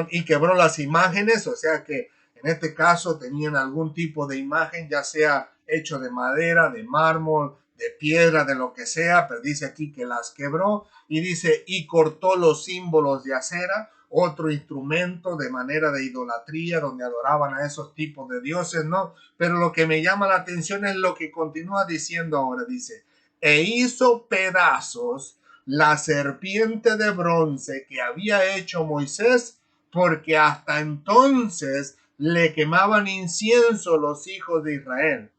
y quebró las imágenes, o sea que en este caso tenían algún tipo de imagen, ya sea hecho de madera, de mármol, de piedra, de lo que sea, pero dice aquí que las quebró y dice, y cortó los símbolos de acera, otro instrumento de manera de idolatría donde adoraban a esos tipos de dioses, ¿no? Pero lo que me llama la atención es lo que continúa diciendo ahora, dice, e hizo pedazos la serpiente de bronce que había hecho Moisés, porque hasta entonces le quemaban incienso los hijos de Israel,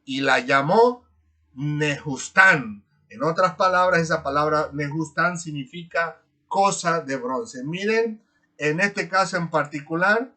y la llamó Nehustán. En otras palabras, esa palabra Nehustán significa cosa de bronce. Miren, en este caso en particular,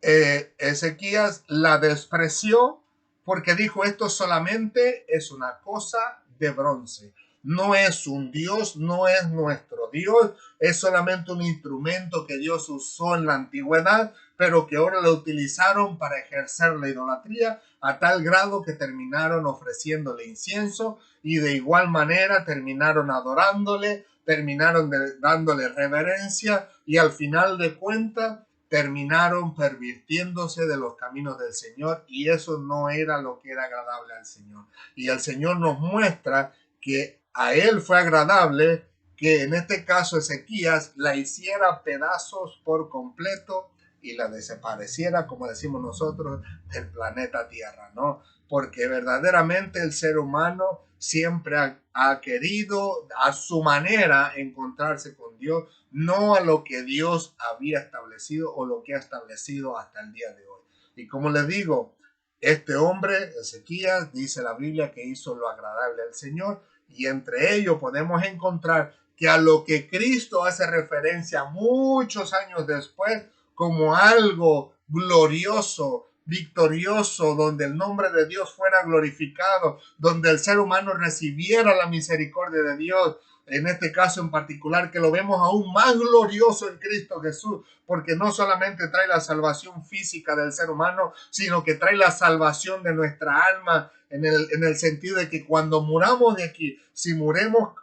Ezequías la despreció porque dijo, esto solamente es una cosa de bronce. No es un Dios, no es nuestro Dios, es solamente un instrumento que Dios usó en la antigüedad, pero que ahora lo utilizaron para ejercer la idolatría a tal grado que terminaron ofreciéndole incienso y de igual manera terminaron adorándole, terminaron dándole reverencia y al final de cuentas terminaron pervirtiéndose de los caminos del Señor y eso no era lo que era agradable al Señor. Y el Señor nos muestra que a él fue agradable que en este caso Ezequías la hiciera pedazos por completo y la desapareciera, como decimos nosotros, del planeta Tierra, ¿no? Porque verdaderamente el ser humano siempre ha querido a su manera encontrarse con Dios, no a lo que Dios había establecido o lo que ha establecido hasta el día de hoy. Y como les digo, Este hombre, Ezequías, dice la Biblia que hizo lo agradable al Señor, y entre ellos podemos encontrar que a lo que Cristo hace referencia muchos años después como algo glorioso, victorioso, donde el nombre de Dios fuera glorificado, donde el ser humano recibiera la misericordia de Dios, en este caso en particular, que lo vemos aún más glorioso en Cristo Jesús, porque no solamente trae la salvación física del ser humano, sino que trae la salvación de nuestra alma, en el sentido de que cuando muramos de aquí, si murimos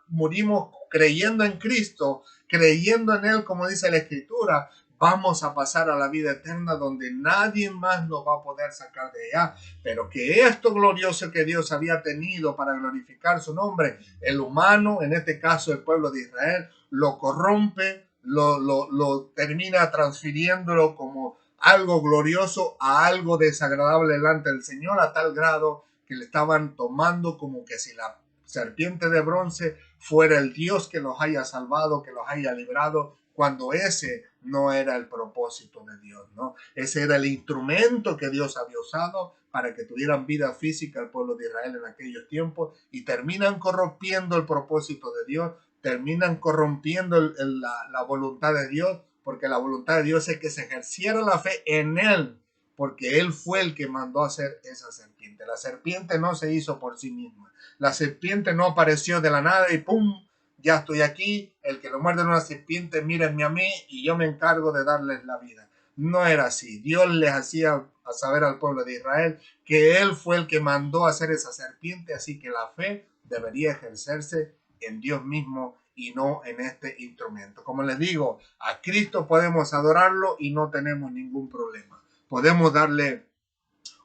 creyendo en Cristo, creyendo en Él, como dice la Escritura, vamos a pasar a la vida eterna donde nadie más nos va a poder sacar de allá. Pero que esto glorioso que Dios había tenido para glorificar su nombre, el humano, en este caso el pueblo de Israel, lo corrompe, lo termina transfiriéndolo como algo glorioso a algo desagradable delante del Señor, a tal grado que le estaban tomando como que si la serpiente de bronce fuera el Dios que los haya salvado, que los haya librado, cuando ese no era el propósito de Dios, ¿no? Ese era el instrumento que Dios había usado para que tuvieran vida física el pueblo de Israel en aquellos tiempos, y terminan corrompiendo el propósito de Dios, terminan corrompiendo la voluntad de Dios, porque la voluntad de Dios es que se ejerciera la fe en Él, porque Él fue el que mandó a hacer esa serpiente. La serpiente no se hizo por sí misma. La serpiente no apareció de la nada y ¡pum! Ya estoy aquí, el que lo muerde en una serpiente, mírenme a mí y yo me encargo de darles la vida. No era así. Dios les hacía a saber al pueblo de Israel que Él fue el que mandó a hacer esa serpiente, así que la fe debería ejercerse en Dios mismo y no en este instrumento. Como les digo, a Cristo podemos adorarlo y no tenemos ningún problema. Podemos darle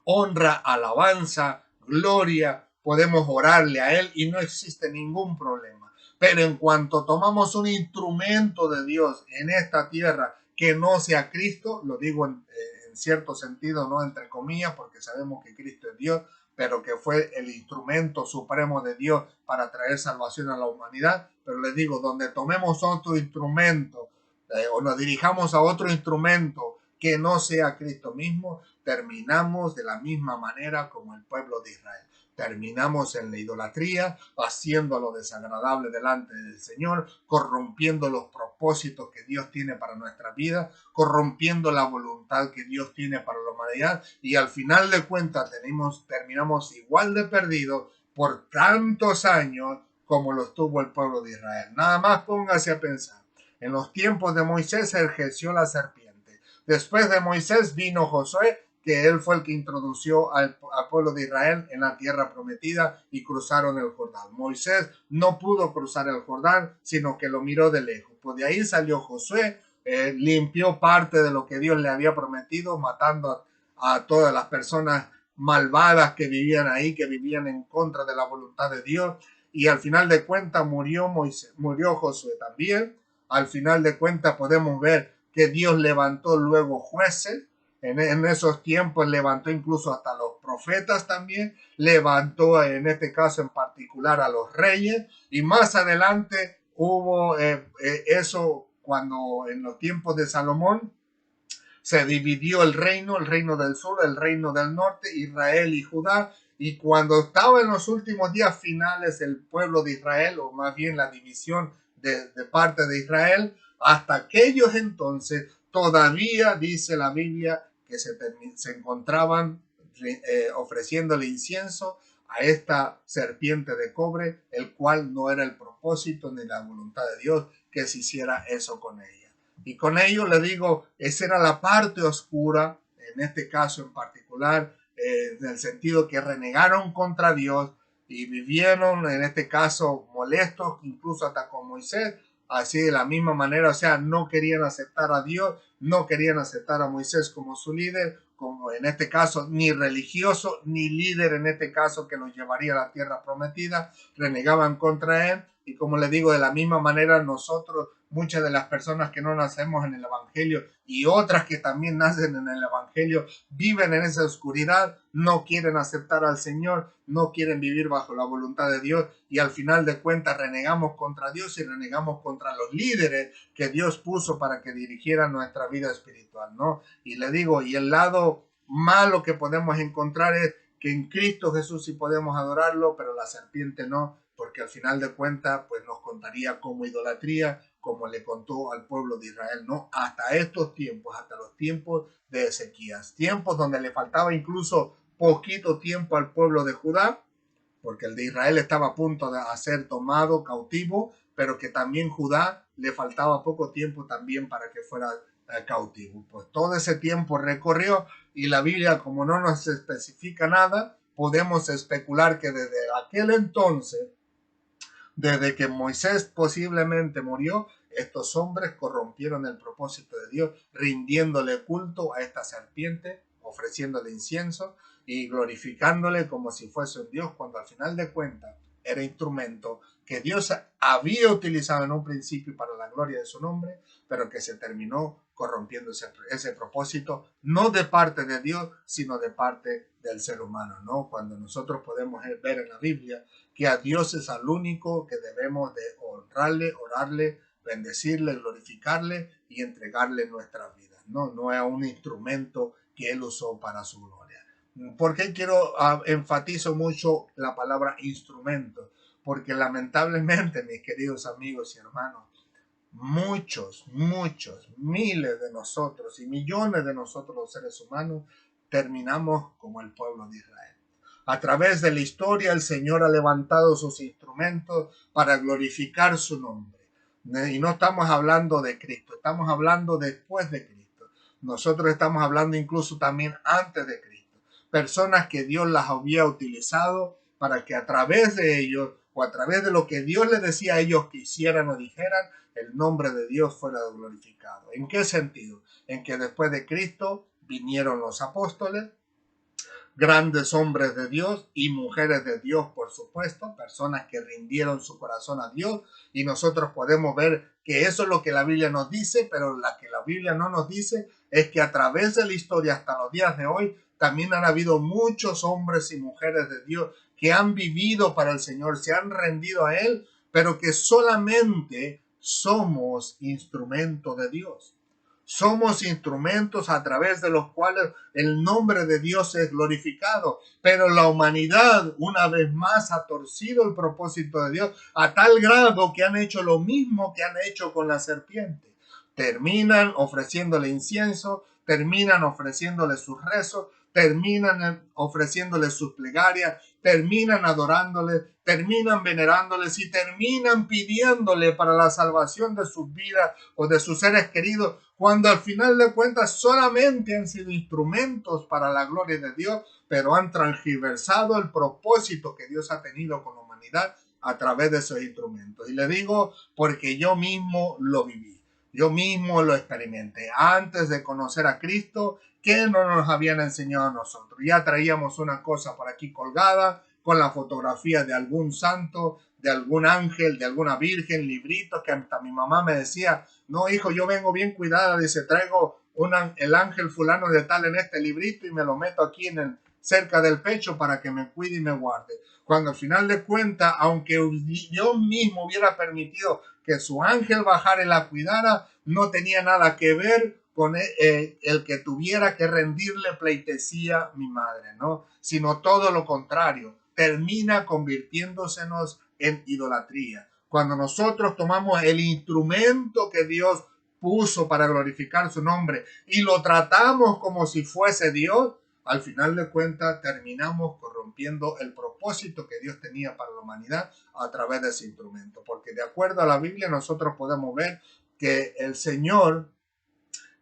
honra, alabanza, gloria, podemos orarle a Él y no existe ningún problema. Pero en cuanto tomamos un instrumento de Dios en esta tierra que no sea Cristo, lo digo en cierto sentido, no entre comillas, porque sabemos que Cristo es Dios, pero que fue el instrumento supremo de Dios para traer salvación a la humanidad. Pero les digo, donde tomemos otro instrumento o nos dirijamos a otro instrumento que no sea Cristo mismo, terminamos de la misma manera como el pueblo de Israel. Terminamos en la idolatría, haciendo lo desagradable delante del Señor, corrompiendo los propósitos que Dios tiene para nuestra vida, corrompiendo la voluntad que Dios tiene para la humanidad, y al final de cuentas terminamos igual de perdidos por tantos años como lo estuvo el pueblo de Israel. Nada más póngase a pensar. En los tiempos de Moisés se ejerció la serpiente. Después de Moisés vino Josué, que él fue el que introdució al pueblo de Israel en la tierra prometida y cruzaron el Jordán. Moisés no pudo cruzar el Jordán, sino que lo miró de lejos. Pues de ahí salió Josué, limpió parte de lo que Dios le había prometido, matando a todas las personas malvadas que vivían ahí, que vivían en contra de la voluntad de Dios. Y al final de cuentas murió Josué también. Al final de cuentas podemos ver que Dios levantó luego jueces. En esos tiempos levantó incluso hasta los profetas también, levantó en este caso en particular a los reyes, y más adelante hubo eso cuando en los tiempos de Salomón se dividió el reino del sur, el reino del norte, Israel y Judá, y cuando estaba en los últimos días finales el pueblo de Israel, o más bien la división de parte de Israel, hasta aquellos entonces todavía dice la Biblia que se encontraban ofreciéndole incienso a esta serpiente de cobre, el cual no era el propósito ni la voluntad de Dios que se hiciera eso con ella. Y con ello le digo, esa era la parte oscura, en este caso en particular, en el sentido que renegaron contra Dios y vivieron, en este caso, molestos, incluso hasta con Moisés, así de la misma manera, o sea, no querían aceptar a Dios, no querían aceptar a Moisés como su líder, como en este caso, ni religioso, ni líder en este caso que los llevaría a la tierra prometida, renegaban contra él. Y como le digo, de la misma manera nosotros, muchas de las personas que no nacemos en el Evangelio y otras que también nacen en el Evangelio, viven en esa oscuridad, no quieren aceptar al Señor, no quieren vivir bajo la voluntad de Dios, y al final de cuentas renegamos contra Dios y renegamos contra los líderes que Dios puso para que dirigieran nuestra vida espiritual, ¿no? Y le digo, y el lado malo que podemos encontrar es que en Cristo Jesús sí podemos adorarlo, pero la serpiente no, porque al final de cuentas pues nos contaría como idolatría, como le contó al pueblo de Israel, ¿no? Hasta estos tiempos, hasta los tiempos de Ezequías, tiempos donde le faltaba incluso poquito tiempo al pueblo de Judá, porque el de Israel estaba a punto de ser tomado cautivo, pero que también Judá le faltaba poco tiempo también para que fuera cautivo. Pues todo ese tiempo recorrió y la Biblia, como no nos especifica nada, podemos especular que desde aquel entonces, desde que Moisés posiblemente murió, estos hombres corrompieron el propósito de Dios, rindiéndole culto a esta serpiente, ofreciéndole incienso y glorificándole como si fuese un Dios, cuando al final de cuentas era instrumento que Dios había utilizado en un principio para la gloria de su nombre, pero que se terminó corrompiendo ese propósito, no de parte de Dios, sino de parte del ser humano, ¿no? Cuando nosotros podemos ver en la Biblia que a Dios es al único que debemos de honrarle, orarle, bendecirle, glorificarle y entregarle nuestras vidas, ¿no? No es un instrumento que Él usó para su gloria. ¿Por qué quiero enfatizo mucho la palabra instrumento? Porque lamentablemente, mis queridos amigos y hermanos, muchos, miles de nosotros y millones de nosotros los seres humanos terminamos como el pueblo de Israel. A través de la historia el Señor ha levantado sus instrumentos para glorificar su nombre. Y no estamos hablando de Cristo, estamos hablando después de Cristo. Nosotros estamos hablando incluso también antes de Cristo. Personas que Dios las había utilizado para que a través de ellos o a través de lo que Dios les decía a ellos que hicieran o dijeran, el nombre de Dios fuera glorificado. ¿En qué sentido? En que después de Cristo vinieron los apóstoles, grandes hombres de Dios y mujeres de Dios, por supuesto, personas que rindieron su corazón a Dios, y nosotros podemos ver que eso es lo que la Biblia nos dice, pero lo que la Biblia no nos dice es que a través de la historia hasta los días de hoy también han habido muchos hombres y mujeres de Dios que han vivido para el Señor, se han rendido a Él, pero que solamente somos instrumento de Dios. Somos instrumentos a través de los cuales el nombre de Dios es glorificado, pero la humanidad una vez más ha torcido el propósito de Dios a tal grado que han hecho lo mismo que han hecho con la serpiente. Terminan ofreciéndole incienso, terminan ofreciéndole sus rezos, terminan ofreciéndole sus plegarias, terminan adorándole, terminan venerándoles y terminan pidiéndole para la salvación de sus vidas o de sus seres queridos, cuando al final de cuentas solamente han sido instrumentos para la gloria de Dios, pero han transgiversado el propósito que Dios ha tenido con la humanidad a través de esos instrumentos. Y le digo porque yo mismo lo viví, yo mismo lo experimenté. Antes de conocer a Cristo, ¿qué no nos habían enseñado a nosotros? Ya traíamos una cosa por aquí colgada con la fotografía de algún santo, de algún ángel, de alguna virgen, libritos que hasta mi mamá me decía, no hijo, yo vengo bien cuidada, dice, traigo el ángel fulano de tal en este librito y me lo meto aquí cerca del pecho para que me cuide y me guarde. Cuando al final de cuentas, aunque Dios mismo hubiera permitido que su ángel bajara y la cuidara, no tenía nada que ver con el que tuviera que rendirle pleitesía mi madre, ¿no? Sino todo lo contrario, termina convirtiéndosenos en idolatría. Cuando nosotros tomamos el instrumento que Dios puso para glorificar su nombre y lo tratamos como si fuese Dios, al final de cuentas terminamos corrompiendo el propósito que Dios tenía para la humanidad a través de ese instrumento. Porque de acuerdo a la Biblia nosotros podemos ver que el Señor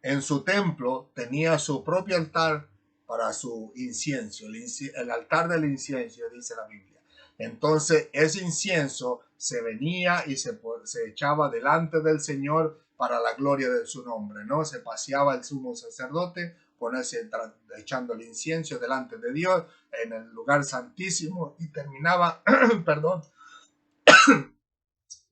en su templo tenía su propio altar para su incienso, el altar del incienso, dice la Biblia. Entonces ese incienso se venía y se echaba delante del Señor para la gloria de su nombre, ¿no? Se paseaba el sumo sacerdote echando el incienso delante de Dios en el lugar santísimo y terminaba, perdón,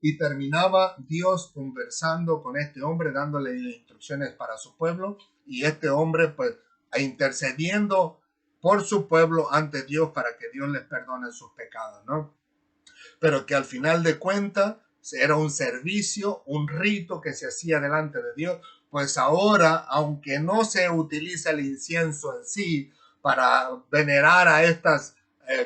y terminaba Dios conversando con este hombre, dándole instrucciones para su pueblo, y este hombre pues intercediendo por su pueblo ante Dios para que Dios les perdone sus pecados, ¿no? Pero que al final de cuentas era un servicio, un rito que se hacía delante de Dios, pues ahora, aunque no se utiliza el incienso en sí para venerar a estas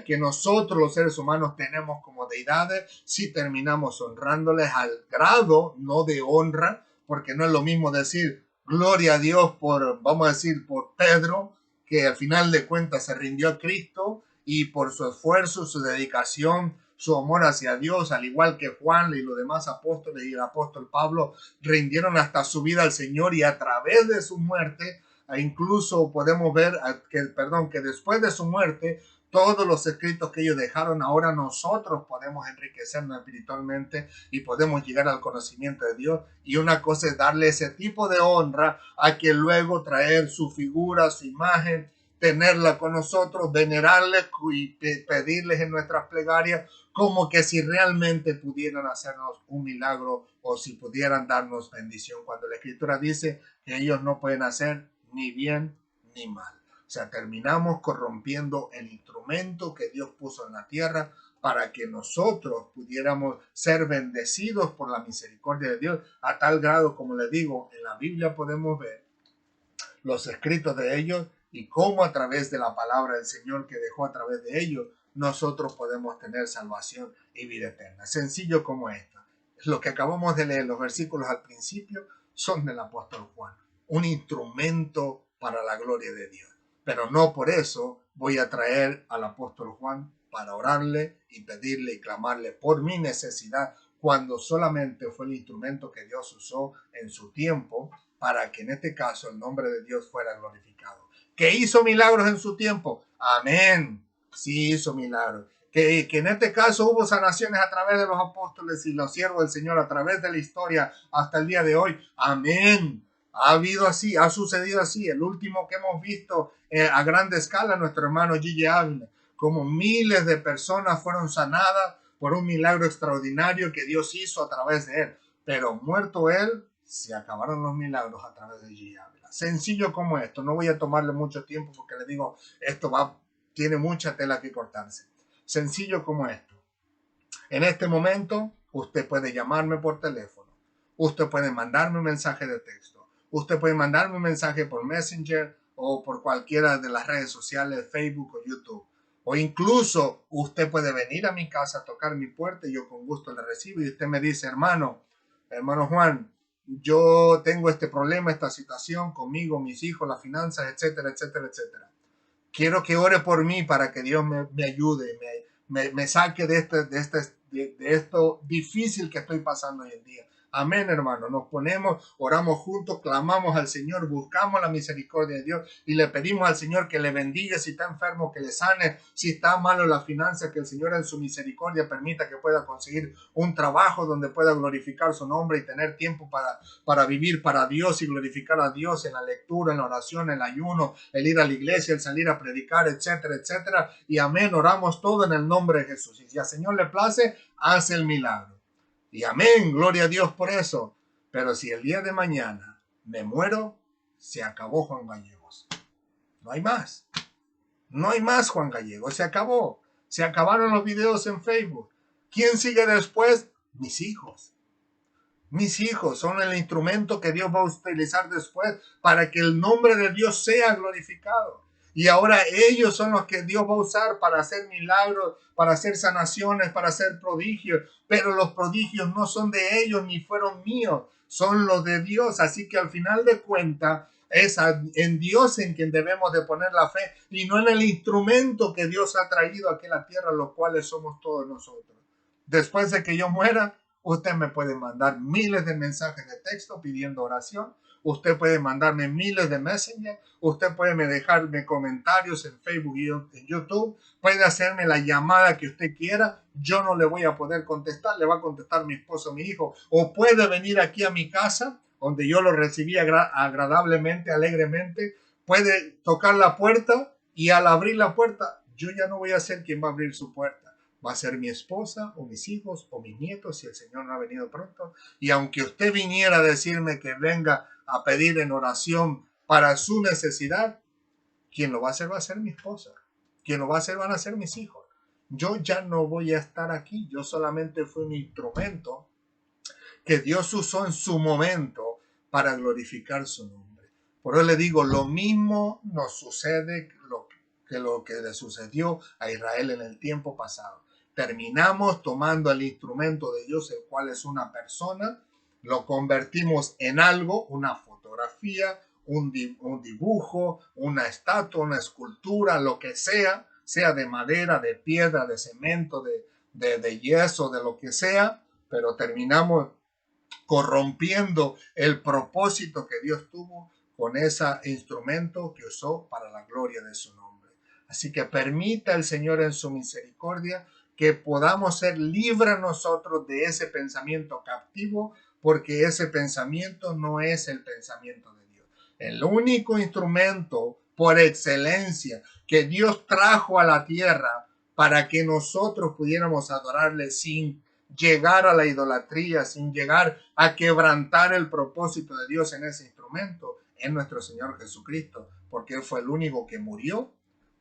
que nosotros los seres humanos tenemos como deidades, sí terminamos honrándoles al grado, no de honra, porque no es lo mismo decir gloria a Dios por, vamos a decir, por Pedro, que al final de cuentas se rindió a Cristo y por su esfuerzo, su dedicación, su amor hacia Dios, al igual que Juan y los demás apóstoles y el apóstol Pablo, rindieron hasta su vida al Señor y a través de su muerte, incluso podemos ver que después de su muerte, todos los escritos que ellos dejaron, ahora nosotros podemos enriquecernos espiritualmente y podemos llegar al conocimiento de Dios. Y una cosa es darle ese tipo de honra a que luego traer su figura, su imagen, tenerla con nosotros, venerarles y pedirles en nuestras plegarias como que si realmente pudieran hacernos un milagro o si pudieran darnos bendición, cuando la Escritura dice que ellos no pueden hacer ni bien ni mal. O sea, terminamos corrompiendo el instrumento que Dios puso en la tierra para que nosotros pudiéramos ser bendecidos por la misericordia de Dios, a tal grado, como les digo, en la Biblia podemos ver los escritos de ellos y cómo a través de la palabra del Señor que dejó a través de ellos, nosotros podemos tener salvación y vida eterna. Sencillo como esto. Lo que acabamos de leer, los versículos al principio, son del apóstol Juan. Un instrumento para la gloria de Dios. Pero no por eso voy a traer al apóstol Juan para orarle y pedirle y clamarle por mi necesidad, cuando solamente fue el instrumento que Dios usó en su tiempo para que en este caso el nombre de Dios fuera glorificado. ¿Que hizo milagros en su tiempo? Amén. Sí hizo milagros. Que en este caso hubo sanaciones a través de los apóstoles y los siervos del Señor a través de la historia hasta el día de hoy. Amén. Ha habido así, ha sucedido así. El último que hemos visto a grande escala, nuestro hermano Gigi Ávila, como miles de personas fueron sanadas por un milagro extraordinario que Dios hizo a través de él. Pero muerto él, se acabaron los milagros a través de Gigi Ávila. Sencillo como esto. No voy a tomarle mucho tiempo porque le digo, tiene mucha tela que cortarse. Sencillo como esto. En este momento, usted puede llamarme por teléfono. Usted puede mandarme un mensaje de texto. Usted puede mandarme un mensaje por Messenger o por cualquiera de las redes sociales, Facebook o YouTube. O incluso usted puede venir a mi casa a tocar mi puerta y yo con gusto le recibo. Y usted me dice, hermano Juan, yo tengo este problema, esta situación conmigo, mis hijos, las finanzas, etcétera, etcétera, etcétera. Quiero que ore por mí para que Dios me ayude, me saque de esto difícil que estoy pasando hoy en día. Amén, hermano. Nos ponemos, oramos juntos, clamamos al Señor, buscamos la misericordia de Dios y le pedimos al Señor que le bendiga si está enfermo, que le sane, si está malo en la finanza, que el Señor en su misericordia permita que pueda conseguir un trabajo donde pueda glorificar su nombre y tener tiempo para vivir para Dios y glorificar a Dios en la lectura, en la oración, en el ayuno, el ir a la iglesia, el salir a predicar, etcétera, etcétera. Y amén, oramos todo en el nombre de Jesús. Y si al Señor le place, hace el milagro. Y amén, gloria a Dios por eso. Pero si el día de mañana me muero, se acabó Juan Gallegos. No hay más. No hay más Juan Gallegos. Se acabó. Se acabaron los videos en Facebook. ¿Quién sigue después? Mis hijos. Mis hijos son el instrumento que Dios va a utilizar después para que el nombre de Dios sea glorificado. Y ahora ellos son los que Dios va a usar para hacer milagros, para hacer sanaciones, para hacer prodigios. Pero los prodigios no son de ellos ni fueron míos, son los de Dios. Así que al final de cuentas es en Dios en quien debemos de poner la fe y no en el instrumento que Dios ha traído aquí a la tierra, los cuales somos todos nosotros. Después de que yo muera, usted me puede mandar miles de mensajes de texto pidiendo oración. Usted puede mandarme miles de Messenger. Usted puede dejarme comentarios en Facebook y en YouTube. Puede hacerme la llamada que usted quiera. Yo no le voy a poder contestar. Le va a contestar mi esposo, mi hijo. O puede venir aquí a mi casa, donde yo lo recibí agradablemente, alegremente. Puede tocar la puerta y al abrir la puerta, yo ya no voy a ser quien va a abrir su puerta. Va a ser mi esposa o mis hijos o mis nietos si el Señor no ha venido pronto. Y aunque usted viniera a decirme que venga a pedir en oración para su necesidad, quien lo va a ser mi esposa. Quien lo va a hacer van a ser mis hijos. Yo ya no voy a estar aquí. Yo solamente fui un instrumento que Dios usó en su momento para glorificar su nombre. Por eso le digo, lo mismo nos sucede que lo que le sucedió a Israel en el tiempo pasado. Terminamos tomando el instrumento de Dios, el cual es una persona, lo convertimos en algo, una fotografía, un dibujo, una estatua, una escultura, lo que sea de madera, de piedra, de cemento, de yeso, de lo que sea, pero terminamos corrompiendo el propósito que Dios tuvo con ese instrumento que usó para la gloria de su nombre. Así que permita el Señor en su misericordia que podamos ser libres nosotros de ese pensamiento captivo, porque ese pensamiento no es el pensamiento de Dios. El único instrumento por excelencia que Dios trajo a la tierra para que nosotros pudiéramos adorarle sin llegar a la idolatría, sin llegar a quebrantar el propósito de Dios en ese instrumento, es nuestro Señor Jesucristo, porque Él fue el único que murió,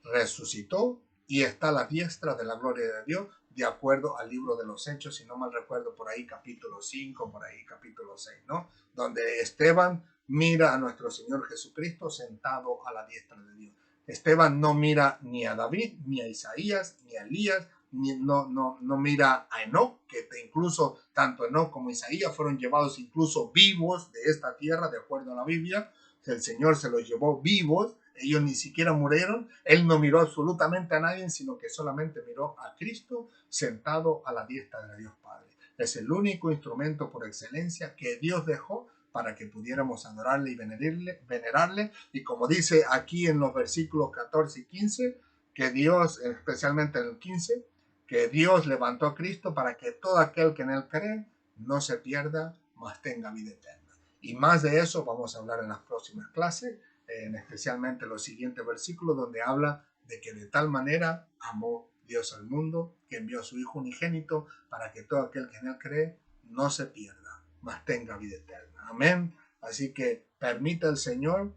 resucitó y está a la diestra de la gloria de Dios, de acuerdo al libro de los Hechos, si no mal recuerdo, por ahí capítulo 5, por ahí capítulo 6, ¿no? Donde Esteban mira a nuestro Señor Jesucristo sentado a la diestra de Dios. Esteban no mira ni a David, ni a Isaías, ni a Elías, no mira a Enoc, que incluso tanto Enoc como Isaías fueron llevados incluso vivos de esta tierra, de acuerdo a la Biblia. El Señor se los llevó vivos, ellos ni siquiera murieron. Él no miró absolutamente a nadie, sino que solamente miró a Cristo sentado a la diestra de Dios Padre. Es el único instrumento por excelencia que Dios dejó para que pudiéramos adorarle y venerarle. Y como dice aquí en los versículos 14 y 15, que Dios, especialmente en el 15, que Dios levantó a Cristo para que todo aquel que en él cree no se pierda, mas tenga vida eterna. Y más de eso vamos a hablar en las próximas clases, especialmente los siguientes versículos, donde habla de que de tal manera amó Dios al mundo, que envió a su Hijo unigénito para que todo aquel que en él cree no se pierda, mas tenga vida eterna. Amén. Así que permita el Señor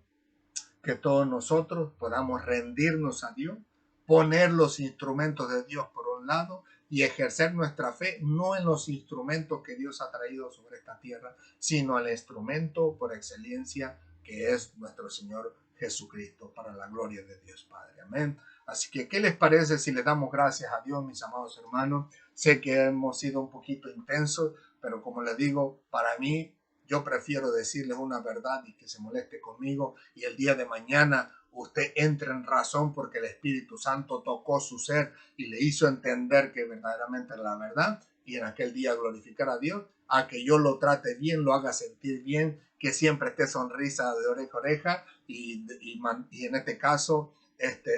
que todos nosotros podamos rendirnos a Dios, poner los instrumentos de Dios por un lado y ejercer nuestra fe no en los instrumentos que Dios ha traído sobre esta tierra, sino el instrumento por excelencia que es nuestro Señor Jesucristo, para la gloria de Dios Padre. Amén. Así que, ¿qué les parece si le damos gracias a Dios, mis amados hermanos? Sé que hemos sido un poquito intensos, pero como les digo, para mí, yo prefiero decirles una verdad y que se moleste conmigo, y el día de mañana usted entre en razón porque el Espíritu Santo tocó su ser y le hizo entender que verdaderamente era la verdad, y en aquel día glorificar a Dios, a que yo lo trate bien, lo haga sentir bien, que siempre esté sonrisa de oreja a oreja y en este caso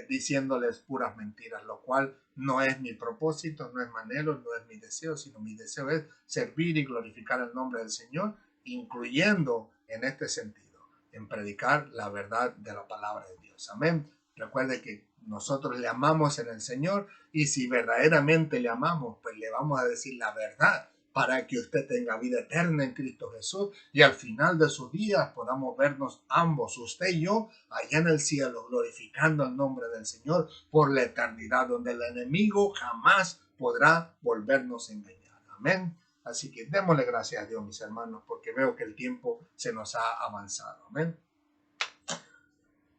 diciéndoles puras mentiras, lo cual no es mi propósito, no es mi anhelo, no es mi deseo, sino mi deseo es servir y glorificar el nombre del Señor, incluyendo en este sentido, en predicar la verdad de la palabra de Dios. Amén. Recuerde que nosotros le amamos en el Señor, y si verdaderamente le amamos, pues le vamos a decir la verdad para que usted tenga vida eterna en Cristo Jesús y al final de sus días podamos vernos ambos, usted y yo, allá en el cielo, glorificando el nombre del Señor por la eternidad, donde el enemigo jamás podrá volvernos a engañar. Amén. Así que démosle gracias a Dios, mis hermanos, porque veo que el tiempo se nos ha avanzado. Amén.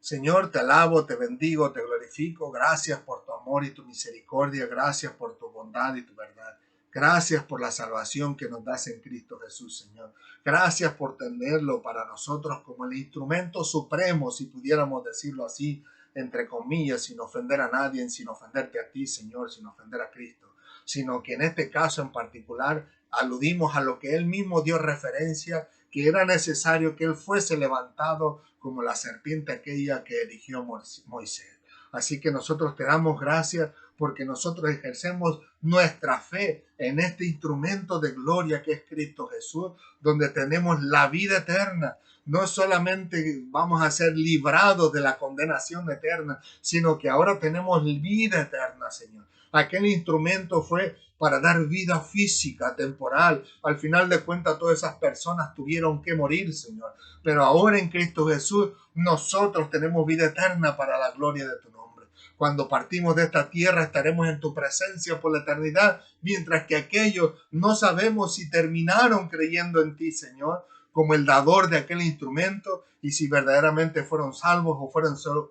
Señor, te alabo, te bendigo, te glorifico. Gracias por tu amor y tu misericordia. Gracias por tu bondad y tu verdad. Gracias por la salvación que nos das en Cristo Jesús, Señor. Gracias por tenerlo para nosotros como el instrumento supremo, si pudiéramos decirlo así, entre comillas, sin ofender a nadie, sin ofenderte a ti, Señor, sin ofender a Cristo, sino que en este caso en particular aludimos a lo que Él mismo dio referencia, que era necesario que Él fuese levantado como la serpiente aquella que eligió Moisés. Así que nosotros te damos gracias porque nosotros ejercemos nuestra fe en este instrumento de gloria que es Cristo Jesús, donde tenemos la vida eterna. No solamente vamos a ser librados de la condenación eterna, sino que ahora tenemos vida eterna, Señor. Aquel instrumento fue para dar vida física, temporal. Al final de cuentas, todas esas personas tuvieron que morir, Señor. Pero ahora en Cristo Jesús, nosotros tenemos vida eterna para la gloria de tu nombre. Cuando partimos de esta tierra, estaremos en tu presencia por la eternidad, mientras que aquellos no sabemos si terminaron creyendo en ti, Señor, como el dador de aquel instrumento y si verdaderamente fueron salvos o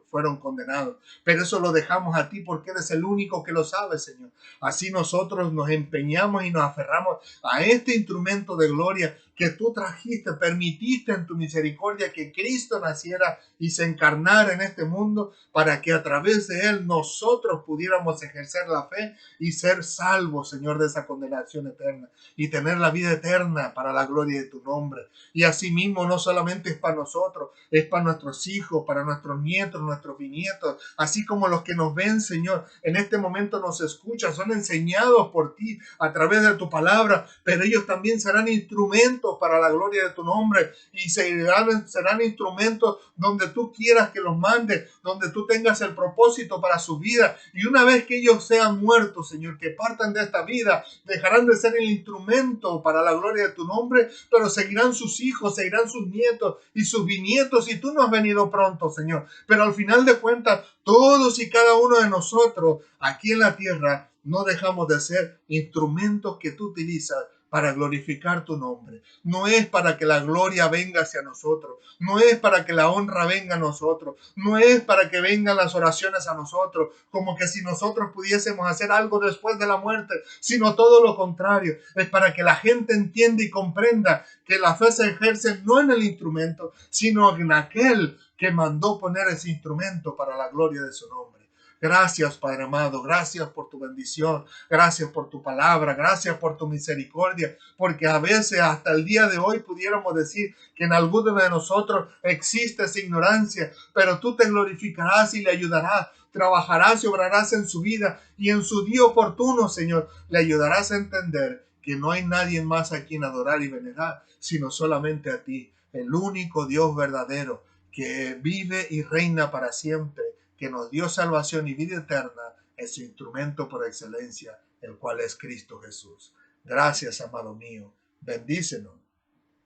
fueron condenados. Pero eso lo dejamos a ti porque eres el único que lo sabe, Señor. Así nosotros nos empeñamos y nos aferramos a este instrumento de gloria que tú trajiste, permitiste en tu misericordia que Cristo naciera y se encarnara en este mundo para que a través de él nosotros pudiéramos ejercer la fe y ser salvos, Señor, de esa condenación eterna y tener la vida eterna para la gloria de tu nombre. Y asimismo no solamente es para nosotros, es para nuestros hijos, para nuestros nietos, nuestros bisnietos, así como los que nos ven, Señor, en este momento nos escuchan, son enseñados por ti a través de tu palabra, pero ellos también serán instrumentos para la gloria de tu nombre y serán instrumentos donde tú quieras que los mande, donde tú tengas el propósito para su vida. Y una vez que ellos sean muertos, Señor, que partan de esta vida, dejarán de ser el instrumento para la gloria de tu nombre, pero seguirán sus hijos, seguirán sus nietos y sus bisnietos, y tú no has venido pronto, Señor. Pero al final de cuentas, todos y cada uno de nosotros aquí en la tierra no dejamos de ser instrumentos que tú utilizas para glorificar tu nombre. No es para que la gloria venga hacia nosotros, no es para que la honra venga a nosotros, no es para que vengan las oraciones a nosotros, como que si nosotros pudiésemos hacer algo después de la muerte, sino todo lo contrario. Es para que la gente entienda y comprenda que la fe se ejerce no en el instrumento, sino en aquel que mandó poner ese instrumento para la gloria de su nombre. Gracias, Padre amado, gracias por tu bendición, gracias por tu palabra, gracias por tu misericordia, porque a veces hasta el día de hoy pudiéramos decir que en alguno de nosotros existe esa ignorancia, pero tú te glorificarás y le ayudarás, trabajarás y obrarás en su vida y en su día oportuno, Señor, le ayudarás a entender que no hay nadie más a quien adorar y venerar, sino solamente a ti, el único Dios verdadero que vive y reina para siempre, que nos dio salvación y vida eterna, es su instrumento por excelencia, el cual es Cristo Jesús. Gracias, amado mío. Bendícenos,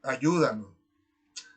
ayúdanos.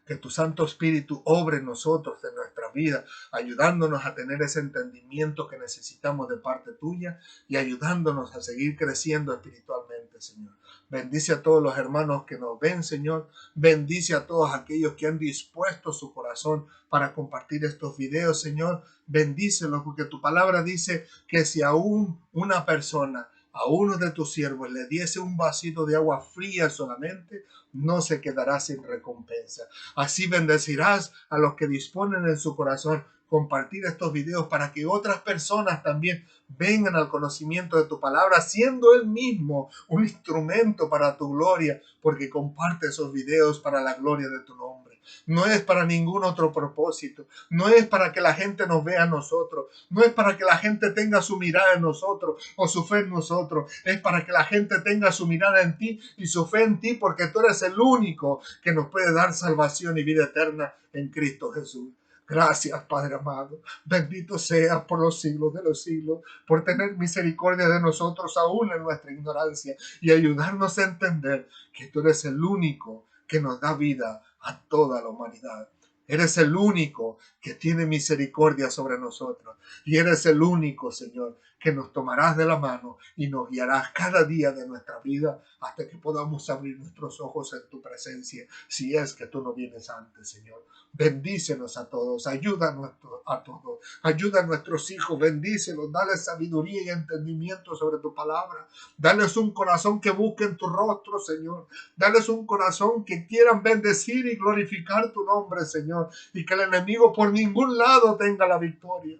Que tu Santo Espíritu obre en nosotros, en nuestra vida, ayudándonos a tener ese entendimiento que necesitamos de parte tuya y ayudándonos a seguir creciendo espiritualmente, Señor. Bendice a todos los hermanos que nos ven, Señor. Bendice a todos aquellos que han dispuesto su corazón para compartir estos videos, Señor. Bendícelos porque tu palabra dice que si aún una persona, a uno de tus siervos, le diese un vasito de agua fría solamente, no se quedará sin recompensa. Así bendecirás a los que disponen en su corazón compartir estos videos para que otras personas también vengan al conocimiento de tu palabra, siendo él mismo un instrumento para tu gloria, porque comparte esos videos para la gloria de tu nombre. No es para ningún otro propósito, no es para que la gente nos vea a nosotros, no es para que la gente tenga su mirada en nosotros o su fe en nosotros, es para que la gente tenga su mirada en ti y su fe en ti, porque tú eres el único que nos puede dar salvación y vida eterna en Cristo Jesús. Gracias, Padre amado. Bendito seas por los siglos de los siglos, por tener misericordia de nosotros aún en nuestra ignorancia y ayudarnos a entender que tú eres el único que nos da vida a toda la humanidad. Eres el único que tiene misericordia sobre nosotros y eres el único, Señor, que nos tomarás de la mano y nos guiarás cada día de nuestra vida hasta que podamos abrir nuestros ojos en tu presencia, si es que tú no vienes antes, Señor. Bendícenos a todos, ayúdanos a todos, ayuda a nuestros hijos, bendícelos, dale sabiduría y entendimiento sobre tu palabra, dales un corazón que busque en tu rostro, Señor, dales un corazón que quieran bendecir y glorificar tu nombre, Señor, y que el enemigo por ningún lado tenga la victoria.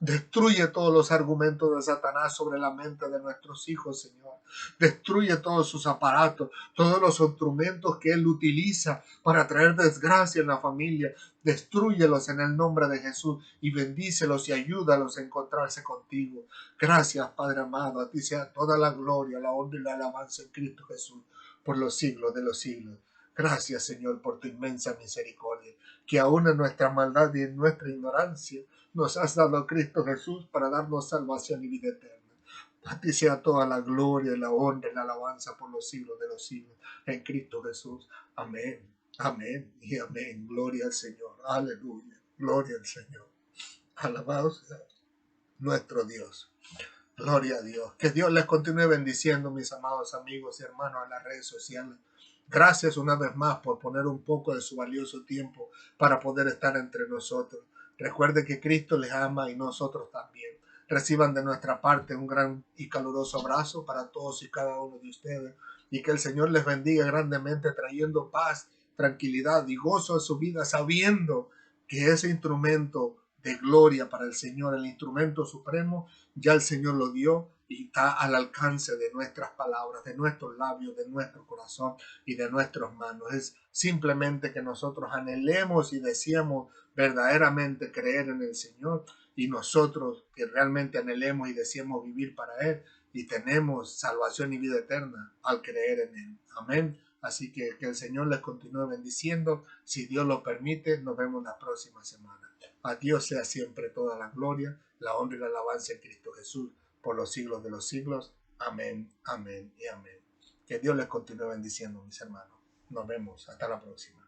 Destruye todos los argumentos de Satanás sobre la mente de nuestros hijos, Señor. Destruye todos sus aparatos, todos los instrumentos que él utiliza para traer desgracia en la familia. Destrúyelos en el nombre de Jesús y bendícelos y ayúdalos a encontrarse contigo. Gracias, Padre amado. A ti sea toda la gloria, la honra y la alabanza en Cristo Jesús por los siglos de los siglos. Gracias, Señor, por tu inmensa misericordia, que aún en nuestra maldad y en nuestra ignorancia nos has dado a Cristo Jesús para darnos salvación y vida eterna. A ti sea toda la gloria, la honra y la alabanza por los siglos de los siglos. En Cristo Jesús. Amén. Amén y amén. Gloria al Señor. Aleluya. Gloria al Señor. Alabado sea nuestro Dios. Gloria a Dios. Que Dios les continúe bendiciendo, mis amados amigos y hermanos, en las redes sociales. Gracias una vez más por poner un poco de su valioso tiempo para poder estar entre nosotros. Recuerde que Cristo les ama y nosotros también. Reciban de nuestra parte un gran y caluroso abrazo para todos y cada uno de ustedes y que el Señor les bendiga grandemente trayendo paz, tranquilidad y gozo a su vida, sabiendo que ese instrumento de gloria para el Señor, el instrumento supremo, ya el Señor lo dio y está al alcance de nuestras palabras, de nuestros labios, de nuestro corazón y de nuestras manos. Es simplemente que nosotros anhelemos y deseamos verdaderamente creer en el Señor y nosotros que realmente anhelemos y deseemos vivir para Él y tenemos salvación y vida eterna al creer en Él. Amén. Así que el Señor les continúe bendiciendo. Si Dios lo permite, nos vemos la próxima semana. A Dios sea siempre toda la gloria, la honra y la alabanza en Cristo Jesús por los siglos de los siglos. Amén, amén y amén. Que Dios les continúe bendiciendo, mis hermanos. Nos vemos. Hasta la próxima.